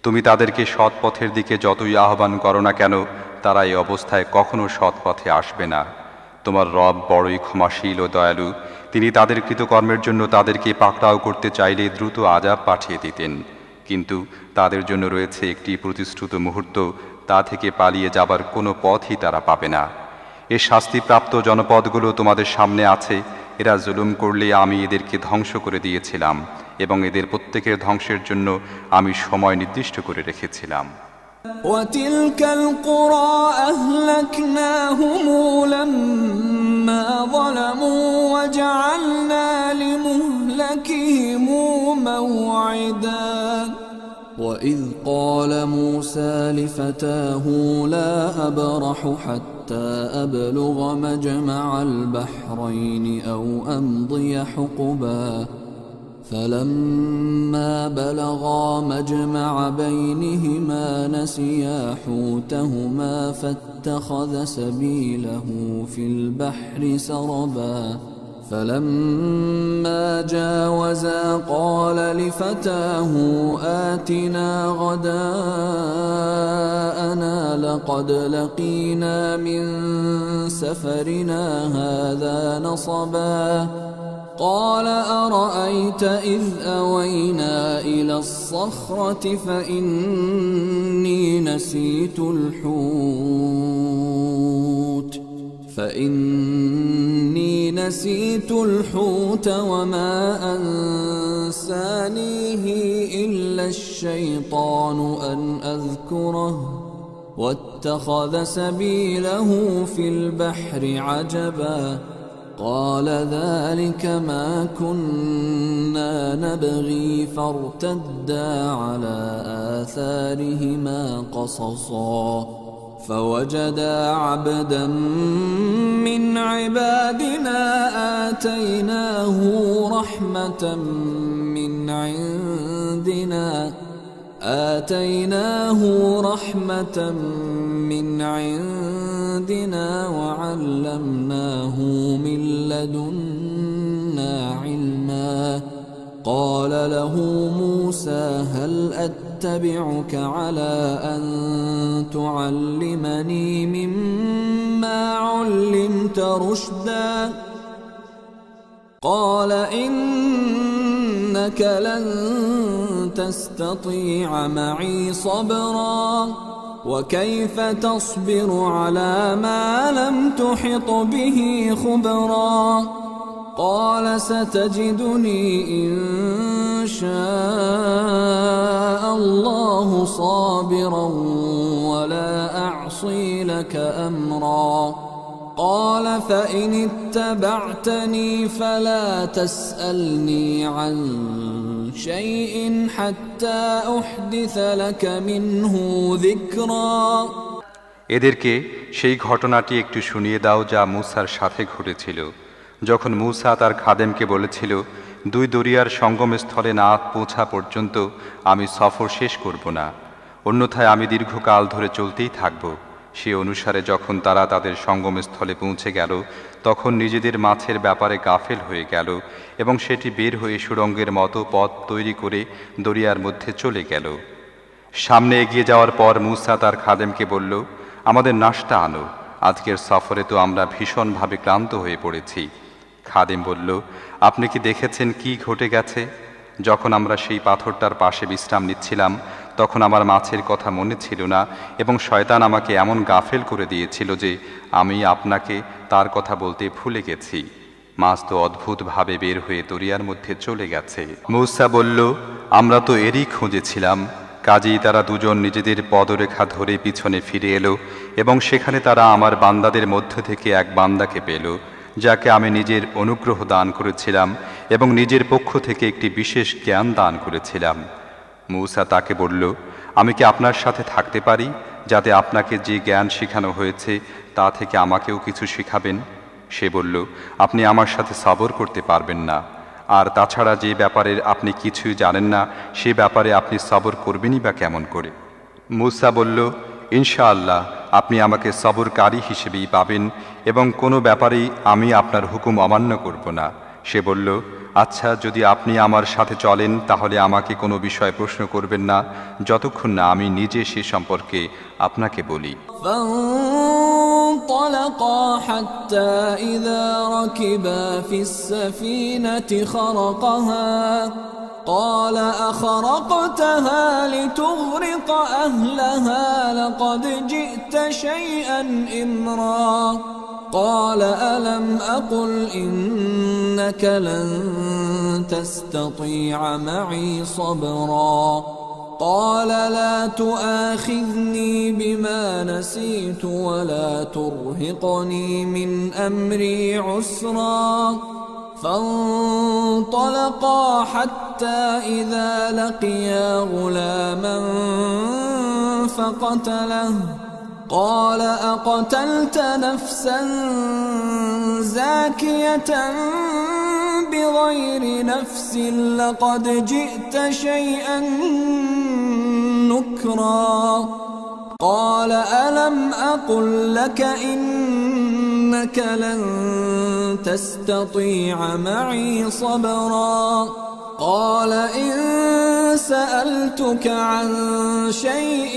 তুমি তাদেরকে সৎ পথের দিকে যতই আহ্বান করো না কেন তারা এই অবস্থায় কখনো সৎ পথে আসবে না। তোমার রব বড়ই ক্ষমাশীল ও দয়ালু, তিনি তাদের কৃতকর্মের জন্য তাদেরকে পাকড়াও করতে চাইলে দ্রুত আযাব পাঠিয়ে দিতেন, কিন্তু তাদের জন্য রয়েছে একটি প্রতিশ্রুত মুহূর্ত, তা থেকে পালিয়ে যাবার কোনো পথই তারা পাবে না। এ শাস্তিপ্রাপ্ত জনপদগুলো তোমাদের সামনে আছে, এরা জুলুম করলে আমি এদেরকে ধ্বংস করে দিয়েছিলাম এবং এদের প্রত্যেকের ধ্বংসের জন্য আমি সময় নির্দিষ্ট করে রেখেছিলাম। وتلك القرى أهلكناهم لما ظلموا وجعلنا لمهلكهم موعدا وإذ قال موسى لفتاه لا أبرح حتى أبلغ مجمع البحرين أو أمضي حقبا فلما بلغا مجمع بينهما نسيا حوتهما فاتخذ سبيله في البحر سربا فلما جاوزا قال لفتاه آتنا غداءنا لقد لقينا من سفرنا هذا نصبا قال أرأيت إذ أوينا إلى الصخرة فإني نسيت الحوت وما أنسانيه إلا الشيطان أن أذكره واتخذ سبيله في البحر عجبا قال ذلك ما كنا نبغي فارتدا على آثارهما قصصا فوجدا عبدا من عبادنا آتيناه رحمة من عندنا وعلمناه من لدنا علما. قال له موسى هل أتبعك على أن تعلمني مما علمت رشدا؟ قال إنك لن تستطيع معي صبرا وكيف تصبر على ما لم تحط به خبرا؟ قال ستجدني إن شاء الله صابرا ولا أعصي لك أمرا. قال فإن اتبعتني فلا تسألني عن شيء حتى أحدث لك منه ذكرا। এদেরকে সেই ঘটনাটি একটু শুনিয়ে দাও যা মূসার সাথে ঘটেছিল, যখন মূসা তার খাদেমকে বলেছিল, দুই দরিয়ার সঙ্গমস্থলে না পৌঁছা পর্যন্ত আমি সফর শেষ করব না, অন্যথায় আমি দীর্ঘকাল ধরে চলতেই থাকব। সে অনুসারে যখন তারা তাদের সঙ্গমস্থলে পৌঁছে গেল, তখন নিজেদের মাছের ব্যাপারে গাফেল হয়ে গেল এবং সেটি বের হয়ে সুড়ঙ্গের মতো পথ তৈরি করে দরিয়ার মধ্যে চলে গেল। সামনে এগিয়ে যাওয়ার পর মূসা তার খাদেমকে বলল, আমাদের নাশতা আনো, আজকের সফরে তো আমরা ভীষণভাবে ক্লান্ত হয়ে পড়েছি। খাদেম বলল, আপনি কি দেখেছেন কি ঘটে গেছে? যখন আমরা সেই পাথরটার পাশে বিশ্রাম নিচ্ছিলাম, তখন আমার মাছের কথা মনে ছিল না এবং শয়তান আমাকে এমন গাফেল করে দিয়েছিল যে আমি আপনাকে তার কথা বলতে ভুলে গেছি। মাছ তো অদ্ভুতভাবে বের হয়ে দরিয়ার মধ্যে চলে গেছে। মূসা বলল, আমরা তো এরই খুঁজেছিলাম। কাজেই তারা দুজন নিজেদের পদরেখা ধরে পিছনে ফিরে এলো এবং সেখানে তারা আমার বান্দাদের মধ্য থেকে এক বান্দাকে পেল, যাকে আমি নিজের অনুগ্রহ দান করেছিলাম এবং নিজের পক্ষ থেকে একটি বিশেষ জ্ঞান দান করেছিলাম। মূসা তাকে বলল, আমি কি আপনার সাথে থাকতে পারি, যাতে আপনাকে যে জ্ঞান শেখানো হয়েছে তা থেকে আমাকেও কিছু শেখাবেন? সে বলল, আপনি আমার সাথে সবর করতে পারবেন না, আর তাছাড়া যে ব্যাপারে আপনি কিছুই জানেন না সে ব্যাপারে আপনি সবর করবেনই বা কেমন করে? মূসা বলল, ইনশাআল্লাহ আপনি আমাকে সবরকারী হিসেবেই পাবেন এবং কোনো ব্যাপারেই আমি আপনার হুকুম অমান্য করব না। সে বলল, আচ্ছা, যদি আপনি আমার সাথে চলেন তাহলে আমাকে কোনো বিষয় প্রশ্ন করবেন না যতক্ষণ না আমি নিজে সে সম্পর্কে আপনাকে বলি। فانطلقا حتى إذا ركبا في السفينة خرقها قال أخرقتها لتغرق أهلها لقد جئت شيئا إمرا قال ألم أقل إنك لن تستطيع معي صبرا قال لا تؤاخذني بما نسيت ولا ترهقني من أمري عسرا فانطلقا حتى إذا لقيا غلاما فقتله قال أقتلت نفسا زاكية بغير نفس لقد جئت شيئا نكرا قال ألم أقل لك إنك لن تستطيع معي صبرا قال إن سألتك عن شيء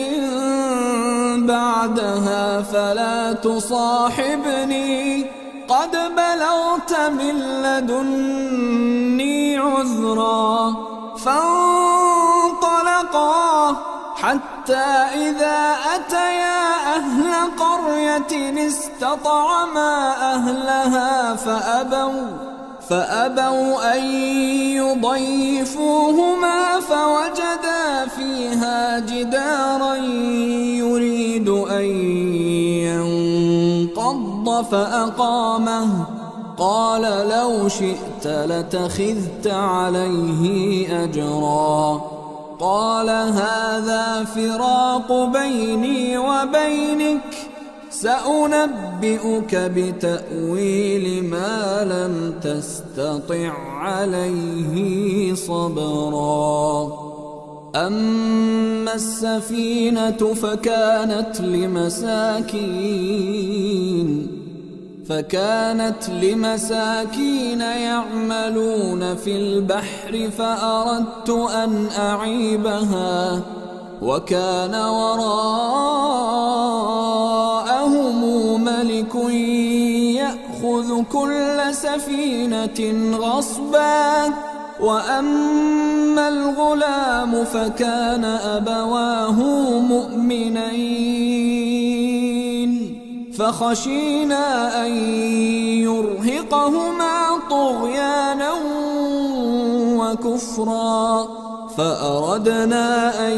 بعدها فلا تصاحبني قد بلغت من لدني عذرا فانطلقا حتى إذا أتيا أهل قرية استطعما أهلها فأبوا أن يضيفوهما فوجدا فيها جدارا يريد أن ينقض فأقامه قال لو شئت لتخذت عليه أجرا قال هذا فراق بيني وبينك سأنبئك بتأويل ما لم تستطع عليه صبرا أما السفينة فكانت لمساكين يعملون في البحر فأردت أن أعيبها وكان وراءهم ملك يأخذ كل سفينة غصبا وأما الغلام فكان أبواه مؤمنين فخشينا أن يرهقهما طغيانا وكفرا فأردنا أن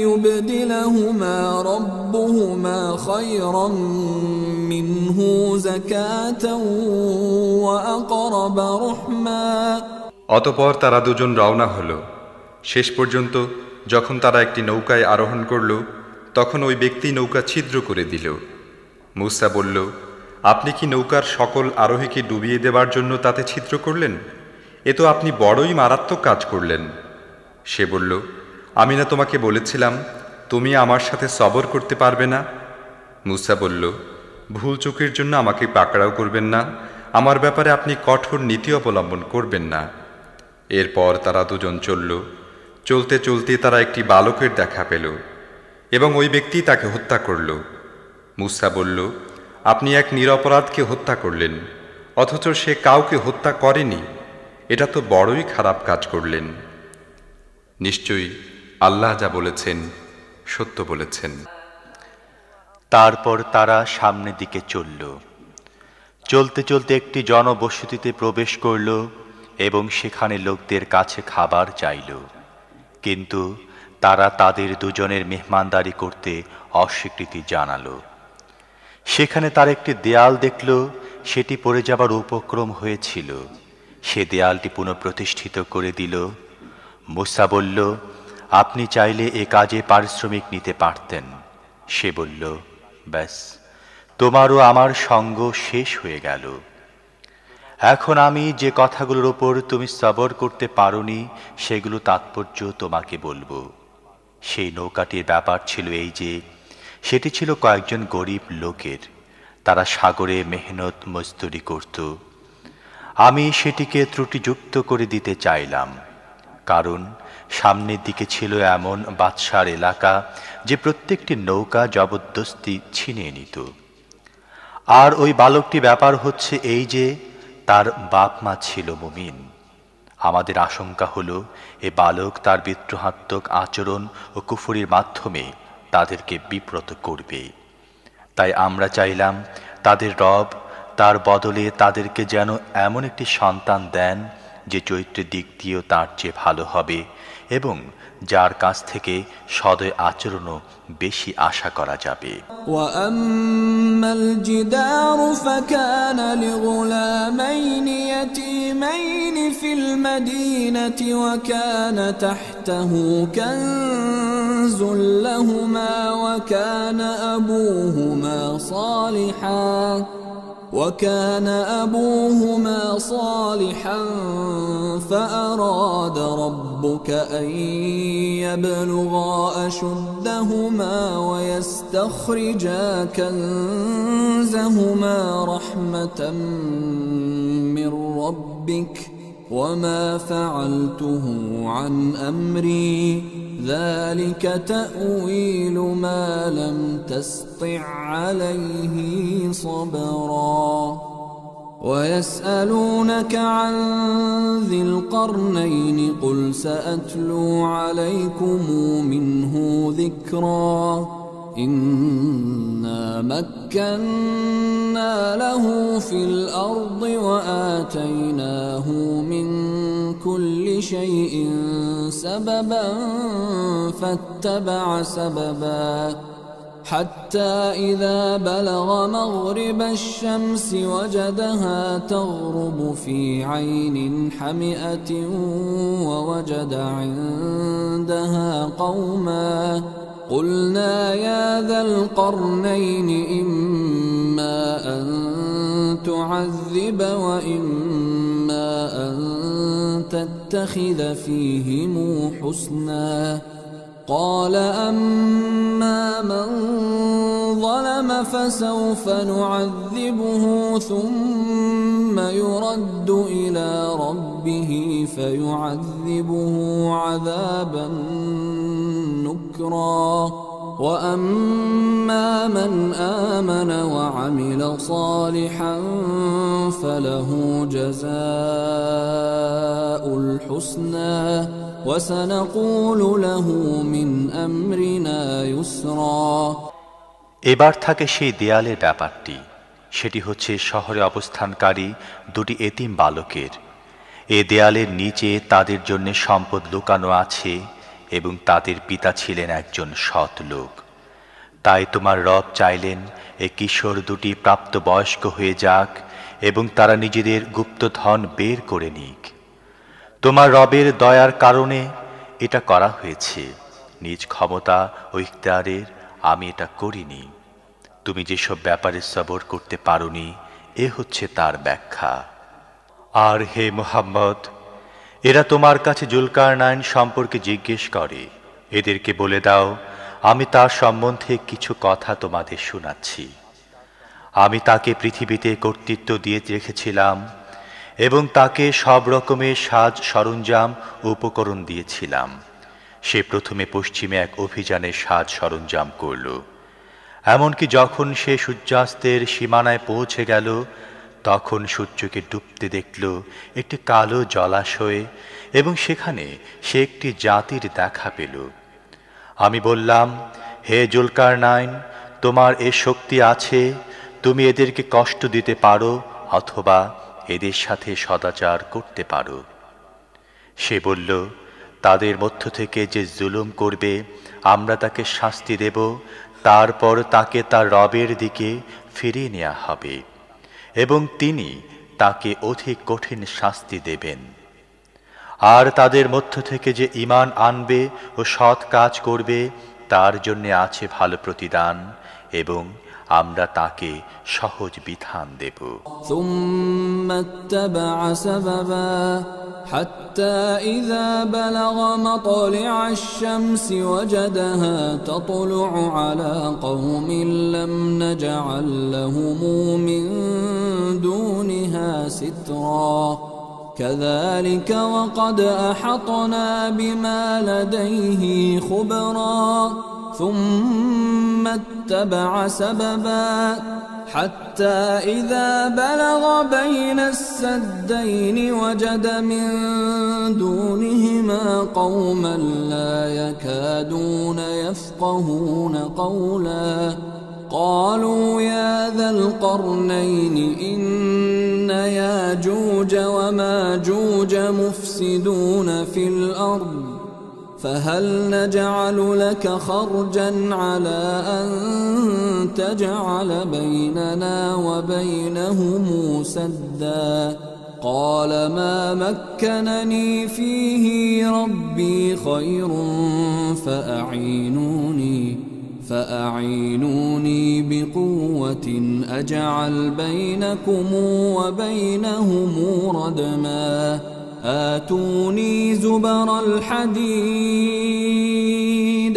يبدلهما ربهما خيرا منه زكاة وأقرب رحما অতঃপর তারা দুজন রওনা হলো। শেষ পর্যন্ত যখন তারা একটি নৌকায় আরোহণ করল, তখন ওই ব্যক্তি নৌকা ছিদ্র করে দিল। মূসা বলল, আপনি কি নৌকার সকল আরোহীকে ডুবিয়ে দেবার জন্য তাতে ছিদ্র করলেন? এ তো আপনি বড়ই মারাত্মক কাজ করলেন। সে বলল, আমি না তোমাকে বলেছিলাম তুমি আমার সাথে সবর করতে পারবে না? মূসা বলল, ভুল চুকের জন্য আমাকে পাকড়াও করবেন না, আমার ব্যাপারে আপনি কঠোর নীতি অবলম্বন করবেন না। এরপর তারা দুজন চলল। চলতে চলতে তারা একটি বালকের দেখা পেল এবং ওই ব্যক্তি তাকে হত্যা করল। মূসা বলল, আপনি এক নিরপরাধকে হত্যা করলেন, অথচ সে কাউকে হত্যা করেনি। এটা তো বড়ই খারাপ কাজ করলেন। নিশ্চয়ই আল্লাহ যা বলেছেন সত্য বলেছেন। তারপর তারা সামনের দিকে চলল। চলতে চলতে একটি জনবসতিতে প্রবেশ করল এবং সেখানে লোকদের কাছে খাবার চাইল, কিন্তু তারা তাদের দুজনের মেহমানদারি করতে অস্বীকৃতি জানালো। সেখানে তার একটি দেয়াল দেখল, সেটি পড়ে যাবার উপক্রম হয়েছিল। সে দেয়ালটি পুনঃপ্রতিষ্ঠিত করে দিল। মূসা বলল, আপনি চাইলে এ কাজে পারিশ্রমিক নিতে পারতেন। সে বলল, ব্যাস, তোমারও আমার সঙ্গ শেষ হয়ে গেল। এখন আমি যে কথাগুলোর ওপর তুমি সবর করতে পারোনি সেগুলো তাৎপর্য তোমাকে বলবো। সেই নৌকাটির ব্যাপার ছিল এই যে, সেটি ছিল কয়েকজন গরিব লোকের। তারা সাগরে মেহনত মজদুরি করত। আমি সেটিকে ত্রুটিযুক্ত করে দিতে চাইলাম, কারণ সামনের দিকে ছিল এমন বাদশার এলাকা যে প্রত্যেকটি নৌকা জবরদস্তি ছিনিয়ে নিত। আর ওই বালকটি ব্যাপার হচ্ছে এই যে, তার বাপ মা ছিল মুমিন। আমাদের আশঙ্কা হলো এ বালক তার বিদ্রোহাত্মক আচরণ ও কুফরির মাধ্যমে তাদেরকে বিব্রত করবে। তাই আমরা চাইলাম তাদের রব তার বদলে তাদেরকে যেন এমন একটি সন্তান দেন যে চরিত্রের দিক দিয়েও তার চেয়ে ভালো হবে এবং যার কাছ থেকে সদয় আচরণও বেশি আশা করা যাবে। وَأَمَّا الْجِدَارُ فَكَانَ لِغُلَامَيْنِ يَتِيمَيْنِ فِي الْمَدِينَةِ وَكَانَ تَحْتَهُ كَنْزٌ لَهُمَا وكان أبوهما صالحا فأراد ربك أن يبلغا أشدهما ويستخرجا كنزهما رحمة من ربك وما فعلته عن أمري ذلك تأويل ما لم تسطع عليه صبرا ويسألونك عن ذي القرنين قل سأتلو عليكم منه ذكرا إنا مكنا له في الأرض وآتيناه من كل شيء سببا فاتبع سببا حتى إذا بلغ مغرب الشمس وجدها تغرب في عين حمئة ووجد عندها قوما قلنا يا ذا القرنين إما أن تعذب وإما أن تتخذ فيهم حسنا قال أما من ظلم فسوف نعذبه ثم يرد إلى ربه فيعذبه عذابا نكرا وأما من آمن وعمل صالحا فله جزاء الحسنى وسنقول له من أمرنا يسرا এবার থাকে সেই দেয়ালের ব্যাপারটি। সেটি হচ্ছে শহরে অবস্থানকারী দুটি এতিম বালকের। এ দেয়ালের নিচে তাদের জন্য সম্পদ লুকানো আছে এবং তাদের পিতা ছিলেন একজন সৎ লোক। তাই তোমার রব চাইলেন এ কিশোর দুটি প্রাপ্তবয়স্ক হয়ে যাক এবং তারা নিজেদের গুপ্তধন বের করে নিক। তোমার রবের দয়ার কারণে এটা করা হয়েছে, নিজ ক্ষমতা ও ইখতিয়ারের আমি এটা করিনি। তুমি যেসব ব্যাপারে সবর করতে পারোনি, এ হচ্ছে তার ব্যাখ্যা। আর হে মুহাম্মদ, এরা তোমার কাছে জুলকারনাইন সম্পর্কে জিজ্ঞেস করে, এদেরকে বলে দাও আমি তার সম্বন্ধে কিছু কথা তোমাদের শোনাচ্ছি। আমি তাকে পৃথিবীতে কর্তৃত্ব দিয়ে রেখেছিলাম এবং তাকে সব রকমের সাজ সরঞ্জাম ও উপকরণ দিয়েছিলাম। সে প্রথমে পশ্চিমে এক অভিযানের সাজ সরঞ্জাম করল। এমনকি যখন সে সূর্যাস্তের সীমানায় পৌঁছে গেল, তখন সূর্যকে ডুবতে দেখল একটি কালো জলাশয়ে এবং সেখানে সে একটি জাতির দেখা পেল। আমি বললাম, হে জুলকারনাইন, তোমার এ শক্তি আছে, তুমি এদেরকে কষ্ট দিতে পারো অথবা এদের সাথে সদাচার করতে পারো। সে বলল, তাদের মধ্য থেকে যে জুলুম করবে আমরা তাকে শাস্তি দেব, তারপর তাকে তার রবের দিকে ফিরিয়ে নেওয়া হবে এবং তিনি তাকে অধিক কঠিন শাস্তি দেবেন। আর তাদের মধ্য থেকে যে ঈমান আনবে ও সৎ কাজ করবে তার জন্য আছে ভালো প্রতিদান এবং আমরা তাকে সহজ বিধান দেব। ثم اتبع سببا حتى إذا بلغ مطلع الشمس وجدها تطلع على قوم لم نجعل لهم من دونها سترا كذلك وقد أحطنا بما لديه خبرا ثم اتبع سببا حتى إذا بلغ بين السدين وجد من دونهما قوما لا يكادون يفقهون قولا قالوا يا ذا القرنين إن ياجوج وماجوج مفسدون في الأرض فهل نجعل لك خرجا على أن تجعل بيننا وبينهم سدا قال ما مكنني فيه ربي خير فأعينوني بقوة أجعل بينكم وبينهم ردما آتوني زبر الحديد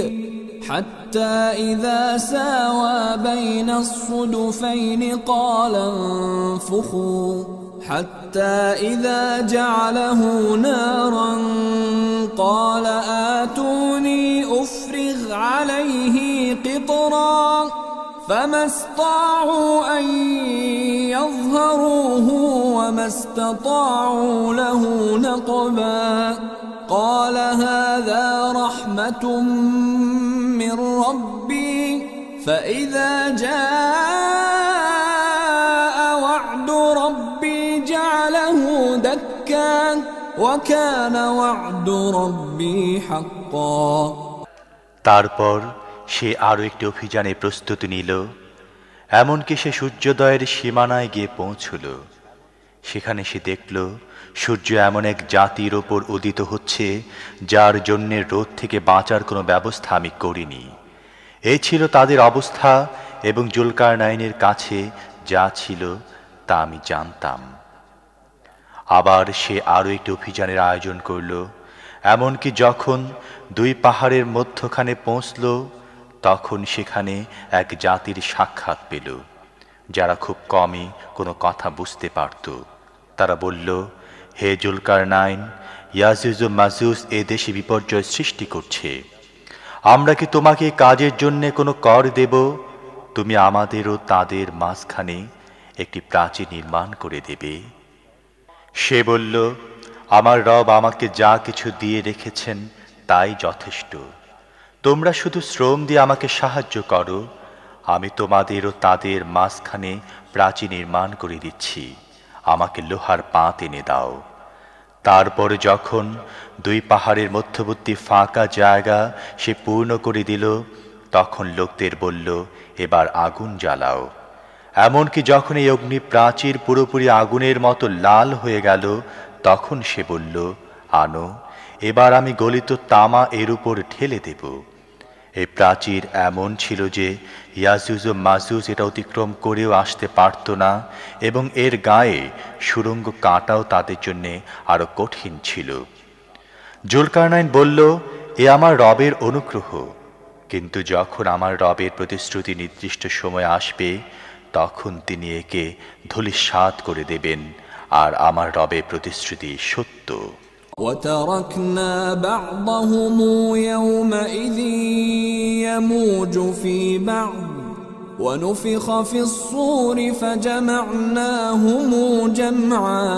حتى إذا ساوى بين الصدفين قال انفخوا حتى إذا جعله نارا قال آتوني أفرغ عليه قطرا فما استطاعوا أن يظهروه وما استطاعوا له نقبا قال هذا رحمة من ربي فإذا جاء وعد ربي جعله دكا وكان وعد ربي حقا তারপর সে আরও একটি অভিযানে প্রস্তুতি নিল। এমনকি সে সূর্যোদয়ের সীমানায় গিয়ে পৌঁছল। সেখানে সে দেখল সূর্য এমন এক জাতির ওপর উদিত হচ্ছে যার জন্যে রোদ থেকে বাঁচার কোনো ব্যবস্থা আমি করিনি। এই ছিল তাদের অবস্থা, এবং জুলকারনাইনের কাছে যা ছিল তা আমি জানতাম। আবার সে আরও একটি অভিযানের আয়োজন করল। এমনকি যখন দুই পাহাড়ের মধ্যখানে পৌঁছল, তখন সেখানে এক জাতির সাক্ষাৎ পেল যারা খুব কমই কোনো কথা বুঝতে পারত। তারা বলল, হে জুলকারনাইন, ইয়াজুজ ও মাজুজ এ দেশে বিপর্যয় সৃষ্টি করছে। আমরা কি তোমাকে কাজের জন্য কোনো কর দেব? তুমি আমাদের ও তাদের মাঝখানে একটি প্রাচীর নির্মাণ করে দেবে। সে বলল, আমার রব আমাকে যা কিছু দিয়ে রেখেছেন তাই যথেষ্ট। তোমরা শুধু শ্রম দিয়ে আমাকে সাহায্য করো, আমি তোমাদের ও তাদের মাঝখানে প্রাচীর নির্মাণ করে দিচ্ছি। আমাকে লোহার পাত এনে দাও। তারপরে যখন দুই পাহাড়ের মধ্যবর্তী ফাঁকা জায়গা সে পূর্ণ করে দিল, তখন লোকদের বলল, এবার আগুন জ্বালাও। এমনকি যখন এই অগ্নি প্রাচীর পুরোপুরি আগুনের মতো লাল হয়ে গেল, তখন সে বলল, আনো, এবার আমি গলিত তামা এর উপর ঢেলে দেব। এই প্রাচীর এমন ছিল যে ইয়াজুজ ও মাজুজ এটা অতিক্রম করেও আসতে পারত না, এবং এর গায়ে সুড়ঙ্গ কাটাও তাদের জন্য আরো কঠিন ছিল। জুলকারনাইন বলল, এ আমার রবের অনুগ্রহ, কিন্তু যখন আমার রবের প্রতিশ্রুতি নির্দিষ্ট সময় আসবে, তখন তিনি একে ধূলিসাৎ করে দেবেন, আর আমার রবের প্রতিশ্রুতি সত্য। وتركنا بعضهم يومئذ يموج في بعض ونفخ في الصور فجمعناهم جمعا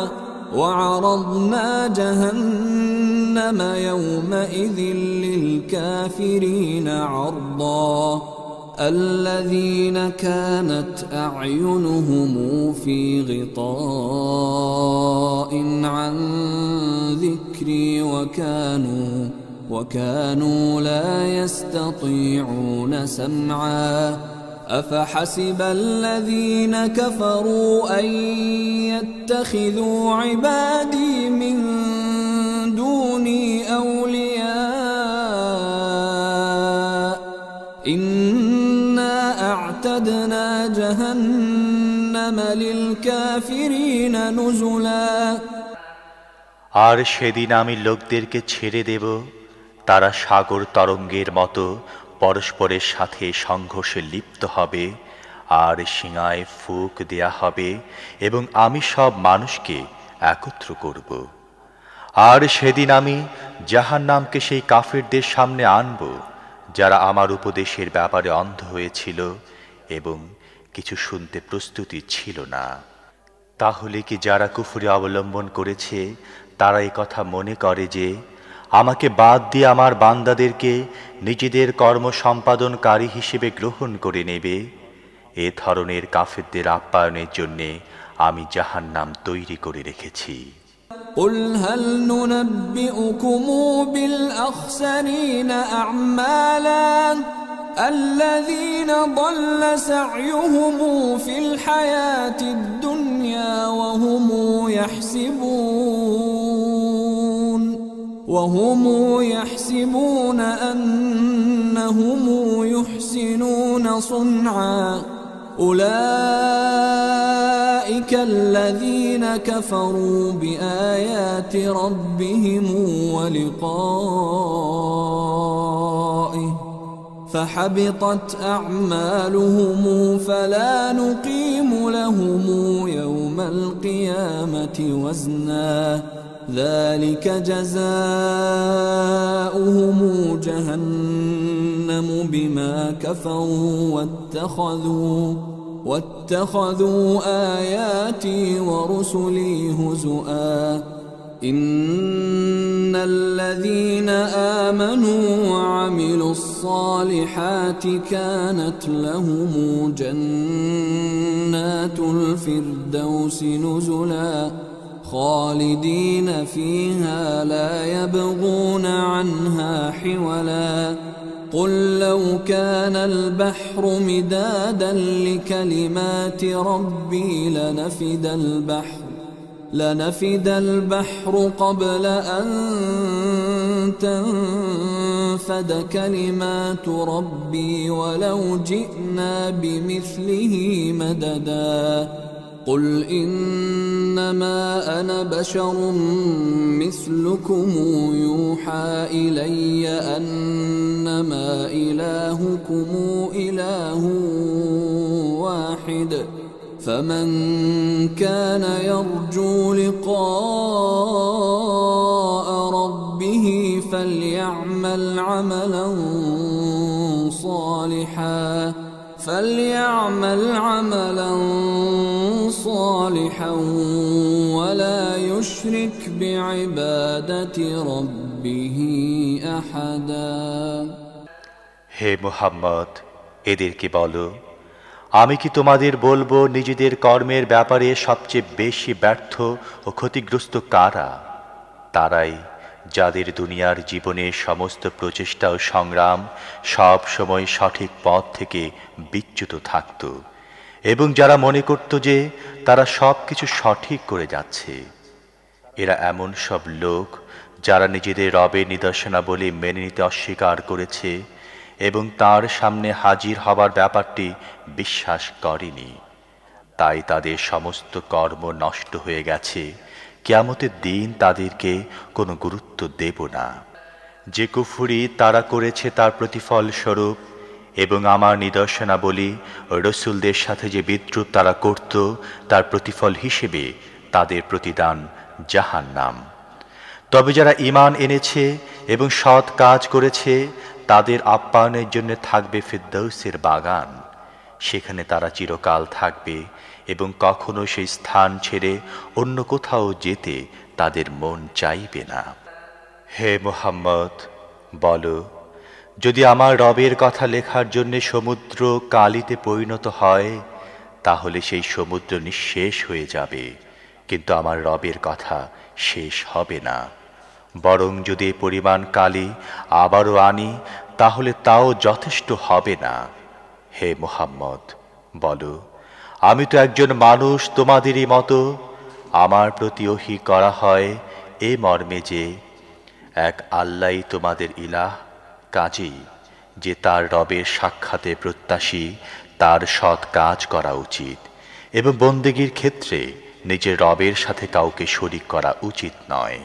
وعرضنا جهنم يومئذ للكافرين عرضا الذين كانت أعينهم في غطاء عن ذكري وكانوا لا يستطيعون سمعا أفحسب الذين كفروا أن يتخذوا عبادي من دوني أولياء إنا أعتدنا جهنم للكافرين نزلا আর সেদিন আমি লোকদেরকে ছেড়ে দেব, তারা সাগর তরঙ্গের মতো পরস্পরের সাথে সংঘর্ষে লিপ্ত হবে, আর শিঙায় ফুঁক দেয়া হবে, এবং আমি সব মানুষকে একত্র করব। আর সেদিন আমি জাহান্নামকে সেই কাফিরদের সামনে আনব যারা আমার উপদেশের ব্যাপারে অন্ধ হয়েছিল এবং কিছু শুনতে প্রস্তুতি ছিল না। তাহলে কি যারা কুফরি অবলম্বন করেছে তারা এই কথা মনে করে যে আমাকে বাদ দিয়ে আমার বান্দাদেরকে নিজেদের কর্ম সম্পাদনকারী হিসেবে গ্রহণ করে নেবে? এ ধরনের কাফেরদের আপ্যায়নের জন্যে আমি জাহান্নাম তৈরি করে রেখেছি। قل هل ننبئكم بالأخسرين أعمالا الذين ضل سعيهم في الحياة الدنيا وهم يحسبون أنهم يحسنون صنعا أولئك الذين كفروا بآيات ربهم ولقائه فحبطت أعمالهم فلا نقيم لهم يوم القيامة وزنا ذلك جزاؤهم جهنم بما كفروا واتخذوا آياتي ورسلي هزؤا إن الذين آمنوا وعملوا الصالحات كانت لهم جنات الفردوس نزلا خالدين فيها لا يبغون عنها حولا قل لو كان البحر مدادا لكلمات ربي لنفد البحر قبل أن تنفد كلمات ربي ولو جئنا بمثله مددا قل إنما أنا بشر مثلكم يوحى إلي أنما إلهكم إله واحد فمن كان يرجو لقاء ربه فليعمل عملا صالحا ولا يشرك بعبادة ربه أحدا হে মুহাম্মদ, এদেরকে বলো, আমি কি তোমাদের বলবো নিজেদের কর্মের ব্যাপারে সবচেয়ে বেশি ব্যর্থ ও ক্ষতিগ্রস্ত কারা? তারাই যাদের দুনিয়ার জীবনে সমস্ত প্রচেষ্টা ও সংগ্রাম সব সময় সঠিক পথ থেকে বিচ্যুত থাকত এবং যারা মনে করত যে তারা সব কিছু সঠিক করে যাচ্ছে। এরা এমন সব লোক যারা নিজেদের রবের নিদর্শনাবলী মেনে নিতে অস্বীকার করেছে এবং তার সামনে হাজির হবার ব্যাপারটি বিশ্বাস করেনি। তাই তাদের সমস্ত কর্ম নষ্ট হয়ে গেছে। কিয়ামতের দিন তাদেরকে কোনো গুরুত্ব দেব না। যে কুফরি তারা করেছে তার প্রতিফল স্বরূপ এবং আমার নিদর্শনাবলী ও রসুলদের সাথে যে বিদ্রুপ তারা করত তার প্রতিফল হিসেবে তাদের প্রতিদান জাহান্নাম। তবে যারা ঈমান এনেছে এবং সৎ কাজ করেছে তাদের আপ্যায়নের জন্য থাকবে ফিরদৌসের বাগান। সেখানে তারা চিরকাল থাকবে এবং কখনো সেই স্থান ছেড়ে অন্য কোথাও যেতে তাদের মন চাইবে না। হে মুহাম্মদ, বলো, যদি আমার রবের কথা লেখার জন্য সমুদ্র কালিতে পরিণত হয় তাহলে সেই সমুদ্র নিঃশেষ হয়ে যাবে, কিন্তু আমার রবের কথা শেষ হবে না। বরং যদি পরিমাণ কালি আবারও আনি তাহলে তাও যথেষ্ট হবে না। হে মুহাম্মদ, বলো, আমি তো একজন মানুষ তোমাদেরই মতো। আমার প্রতি ওহী করা হয় এ মর্মে যে এক আল্লাহই তোমাদের ইলাহ, কাজেই যে তার রবের সাক্ষাতে প্রত্যাশী তার সৎ কাজ করা উচিত এবং বন্দেগীর ক্ষেত্রে নিজের রবের সাথে কাউকে শরীক করা উচিত নয়।